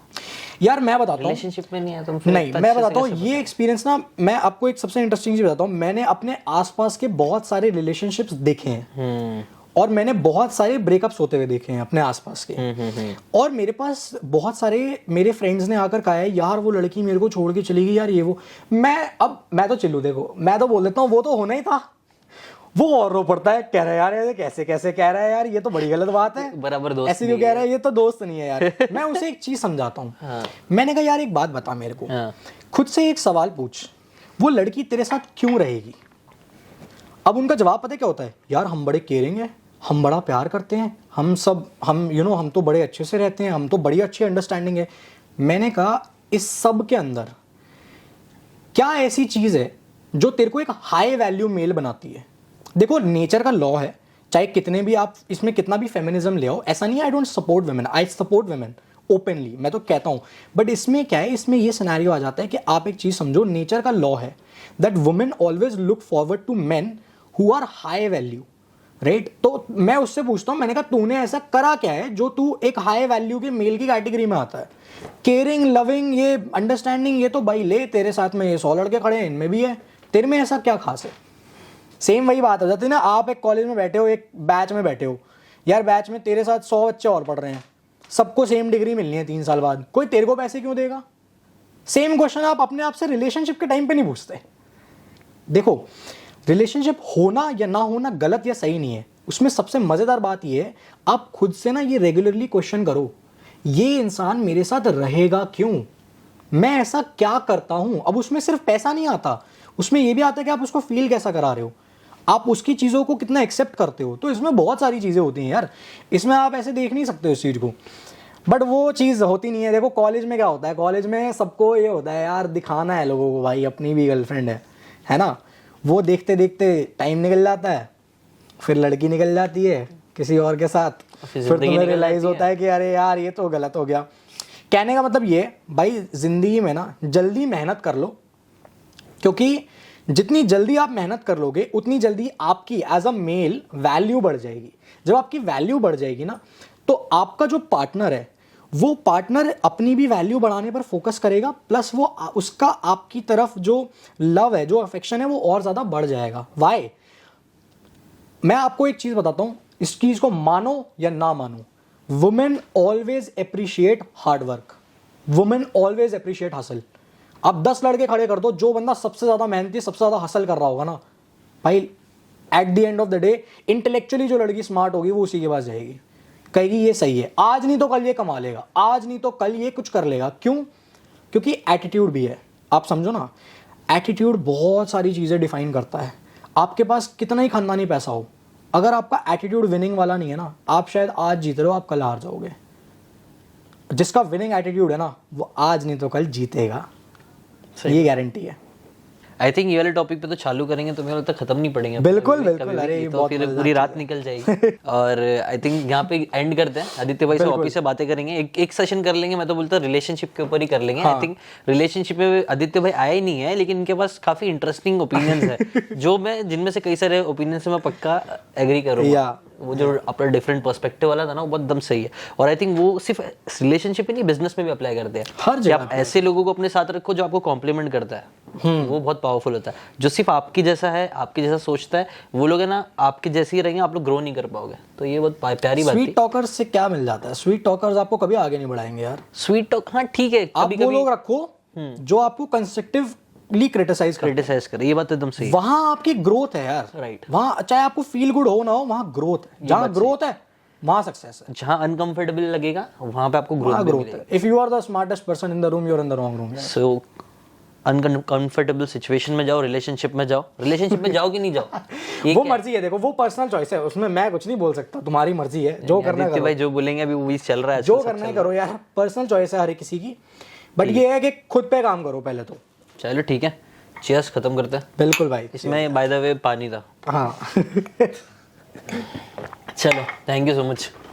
[SPEAKER 1] यार मैं बताता हूँ,
[SPEAKER 2] रिलेशनशिप में नहीं है तुम?
[SPEAKER 1] नहीं मैं बताता हूँ ये एक्सपीरियंस ना, मैं आपको एक सबसे इंटरेस्टिंग चीज बताता हूँ। मैंने अपने आसपास के बहुत सारे रिलेशनशिप्स देखे हैं और मैंने बहुत सारे ब्रेकअप्स होते हुए देखे हैं अपने आसपास के। और मेरे पास बहुत सारे मेरे फ्रेंड्स ने आकर कहा है यार वो लड़की मेरे को छोड़ के चली गई यार, ये वो। मैं तो चिल्लू, देखो मैं तो बोल देता हूँ वो तो होना ही था। वो और रो पड़ता है, कह रहा है यार ये कैसे कैसे कह रहा है यार, ये तो बड़ी गलत बात है,
[SPEAKER 2] बराबर दोस्त
[SPEAKER 1] ऐसे क्यों कह रहा है, ये तो दोस्त नहीं है यार। मैं उसे एक चीज समझाता हूँ। मैंने कहा यार एक बात बता मेरे को, खुद से एक सवाल पूछ, वो लड़की तेरे साथ क्यों रहेगी? अब उनका जवाब पता है क्या होता है, यार हम बड़े केयरिंग हैं, हम बड़ा प्यार करते हैं, हम हम तो बड़े अच्छे से रहते हैं, हम तो बड़ी अच्छी अंडरस्टैंडिंग है। मैंने कहा इस सब के अंदर क्या ऐसी चीज है जो तेरे को एक हाई वैल्यू मेल बनाती है? देखो नेचर का लॉ है, चाहे कितने भी आप इसमें कितना भी फेमिनिज्म ले आओ, ऐसा नहीं है I don't support women, I support women openly, मैं तो कहता हूं। बट इसमें क्या है, इसमें ये सिनेरियो आ जाता है कि आप एक चीज समझो, नेचर का लॉ है that women always look forward to men who are high value, right? तो मैं उससे पूछता हूं, मैंने कहा तूने ऐसा करा क्या है जो तू एक हाई वैल्यू के मेल की कैटेगरी में आता है? केयरिंग, लविंग, ये अंडरस्टैंडिंग, ये तो भाई ले तेरे साथ में ये 100 लड़के खड़े हैं, इनमें भी है, तेरे में ऐसा क्या खास है? सेम वही बात हो जाती है ना, आप एक कॉलेज में बैठे हो, एक बैच में बैठे हो, यार बैच में तेरे साथ 100 बच्चे और पढ़ रहे हैं, सबको सेम डिग्री मिलनी है 3 साल बाद, कोई तेरे को पैसे क्यों देगा? सेम क्वेश्चन आप अपने आप से रिलेशनशिप के टाइम पे नहीं पूछते। देखो रिलेशनशिप होना या ना होना गलत या सही नहीं है, उसमें सबसे मजेदार बात यह है आप खुद से ना ये रेगुलरली क्वेश्चन करो, ये इंसान मेरे साथ रहेगा क्यों, मैं ऐसा क्या करता हूं? अब उसमें सिर्फ पैसा नहीं आता, उसमें यह भी आता है कि आप उसको फील कैसा करा रहे हो, आप उसकी चीजों को कितना एक्सेप्ट करते हो। तो इसमें बहुत सारी चीजें होती हैं यार, इसमें आप ऐसे देख नहीं सकते इस चीज को। बट वो चीज़ होती नहीं है। देखो कॉलेज में क्या होता है, कॉलेज में सबको ये होता है यार दिखाना है लोगों को भाई अपनी भी गर्लफ्रेंड है ना। वो देखते देखते टाइम निकल जाता है, फिर लड़की निकल जाती है किसी और के साथ, फिर तुम्हें रियलाइज होता है कि अरे यार ये तो गलत हो गया। कहने का मतलब ये भाई, जिंदगी में ना जल्दी मेहनत कर लो, क्योंकि जितनी जल्दी आप मेहनत कर लोगे उतनी जल्दी आपकी एज अ मेल वैल्यू बढ़ जाएगी। जब आपकी वैल्यू बढ़ जाएगी ना, तो आपका जो पार्टनर है वो पार्टनर अपनी भी वैल्यू बढ़ाने पर फोकस करेगा, प्लस वो उसका आपकी तरफ जो लव है, जो अफेक्शन है, वो और ज़्यादा बढ़ जाएगा। वाई? मैं आपको एक चीज़ बताता हूँ, इस चीज़ को मानो या ना मानो, women always appreciate hard work, women always appreciate hustle. आप 10 लड़के खड़े कर दो, जो बंदा सबसे ज़्यादा मेहनती, सबसे ज़्यादा हसल कर रहा होगा ना भाई, at the end of the day intellectually जो लड़की स्मार्ट होगी वो उसी के पास जाएगी, कहेगी ये सही है, आज नहीं तो कल ये कमा लेगा, आज नहीं तो कल ये कुछ कर लेगा। क्यों? क्योंकि एटीट्यूड भी है। आप समझो ना, एटीट्यूड बहुत सारी चीज़ें डिफाइन करता है। आपके पास कितना ही खानदानी पैसा हो, अगर आपका एटीट्यूड विनिंग वाला नहीं है ना, आप शायद आज जीत रहे हो, आप कल हार जाओगे। जिसका विनिंग एटीट्यूड है ना, वो आज नहीं तो कल जीतेगा, ये गारंटी है।
[SPEAKER 2] आई थिंक ये वाले टॉपिक पे तो चालू करेंगे तो मेरे लगता है खत्म नहीं पड़ेंगे।
[SPEAKER 1] बिल्कुल बिल्कुल, अरे
[SPEAKER 2] तो फिर पूरी रात निकल जाएगी। और आई थिंक यहाँ पे एंड करते हैं। आदित्य भाई से वापिस से बातें करेंगे, एक सेशन कर लेंगे। मैं तो बोलता हूँ रिलेशनशिप के ऊपर ही कर लेंगे। आई थिंक रिलेशनशिप में आदित्य भाई आया ही नहीं है, लेकिन इनके पास काफी इंटरेस्टिंग ओपिनियंस है, जो मैं जिनमें से कई सारे ओपिनियन से मैं पक्का एग्री करूँगा। वो जो अपना डिफरेंट पर्सपेक्टिव वाला था ना, वो बहुत दम सही है। और आई थिंक वो सिर्फ रिलेशनशिप ही नहीं, बिजनेस में भी अप्लाई करते हैं।
[SPEAKER 1] हर जगह
[SPEAKER 2] आप ऐसे लोगों को अपने साथ रखो जो आपको कॉम्प्लीमेंट करता है, वो बहुत पावरफुल होता है। जो सिर्फ आपकी जैसा है, आपकी जैसा सोचता है, वो लोग है ना आपके जैसे ही रहेंगे, आप लोग ग्रो नहीं कर पाओगे। तो ये बहुत प्यारी बात है।
[SPEAKER 1] स्वीट टॉकर्स से क्या मिल जाता है? स्वीट टॉकर्स आपको कभी आगे नहीं बढ़ाएंगे यार।
[SPEAKER 2] स्वीट टॉक, हाँ ठीक है,
[SPEAKER 1] आप वो लोग रखो जो आपको कंस्ट्रक्टिवली क्रिटिसाइज
[SPEAKER 2] करे, ये बात एकदम सही।
[SPEAKER 1] वहां आपकी ग्रोथ है यार।
[SPEAKER 2] राइट।
[SPEAKER 1] वहां चाहे आपको फील गुड हो ना हो, वहां ग्रोथ है। जहां ग्रोथ है वहां सक्सेस है।
[SPEAKER 2] जहां अनकंफर्टेबल लगेगा वहां पे आपको ग्रोथ
[SPEAKER 1] है। If you are the smartest person in the room, you are in the wrong room.
[SPEAKER 2] So uncomfortable situation में जाओ, रिलेशनशिप में जाओ। रिलेशनशिप में जाओ कि नहीं जाओ
[SPEAKER 1] वो मर्जी है। देखो वो पर्सनल चॉइस है, उसमें मैं कुछ नहीं बोल सकता, तुम्हारी मर्जी है। जो करना है करो
[SPEAKER 2] भाई, जो बोलेंगे अभी वो चल रहा है,
[SPEAKER 1] जो करना है करो यार। पर्सनल चॉइस है हर किसी की, बट ये है कि खुद पे काम करो पहले तो।
[SPEAKER 2] चलो ठीक है, चीयर्स खत्म करते हैं।
[SPEAKER 1] बिल्कुल भाई।
[SPEAKER 2] इसमें बाय द वे पानी था।
[SPEAKER 1] हाँ
[SPEAKER 2] चलो, थैंक यू सो मच।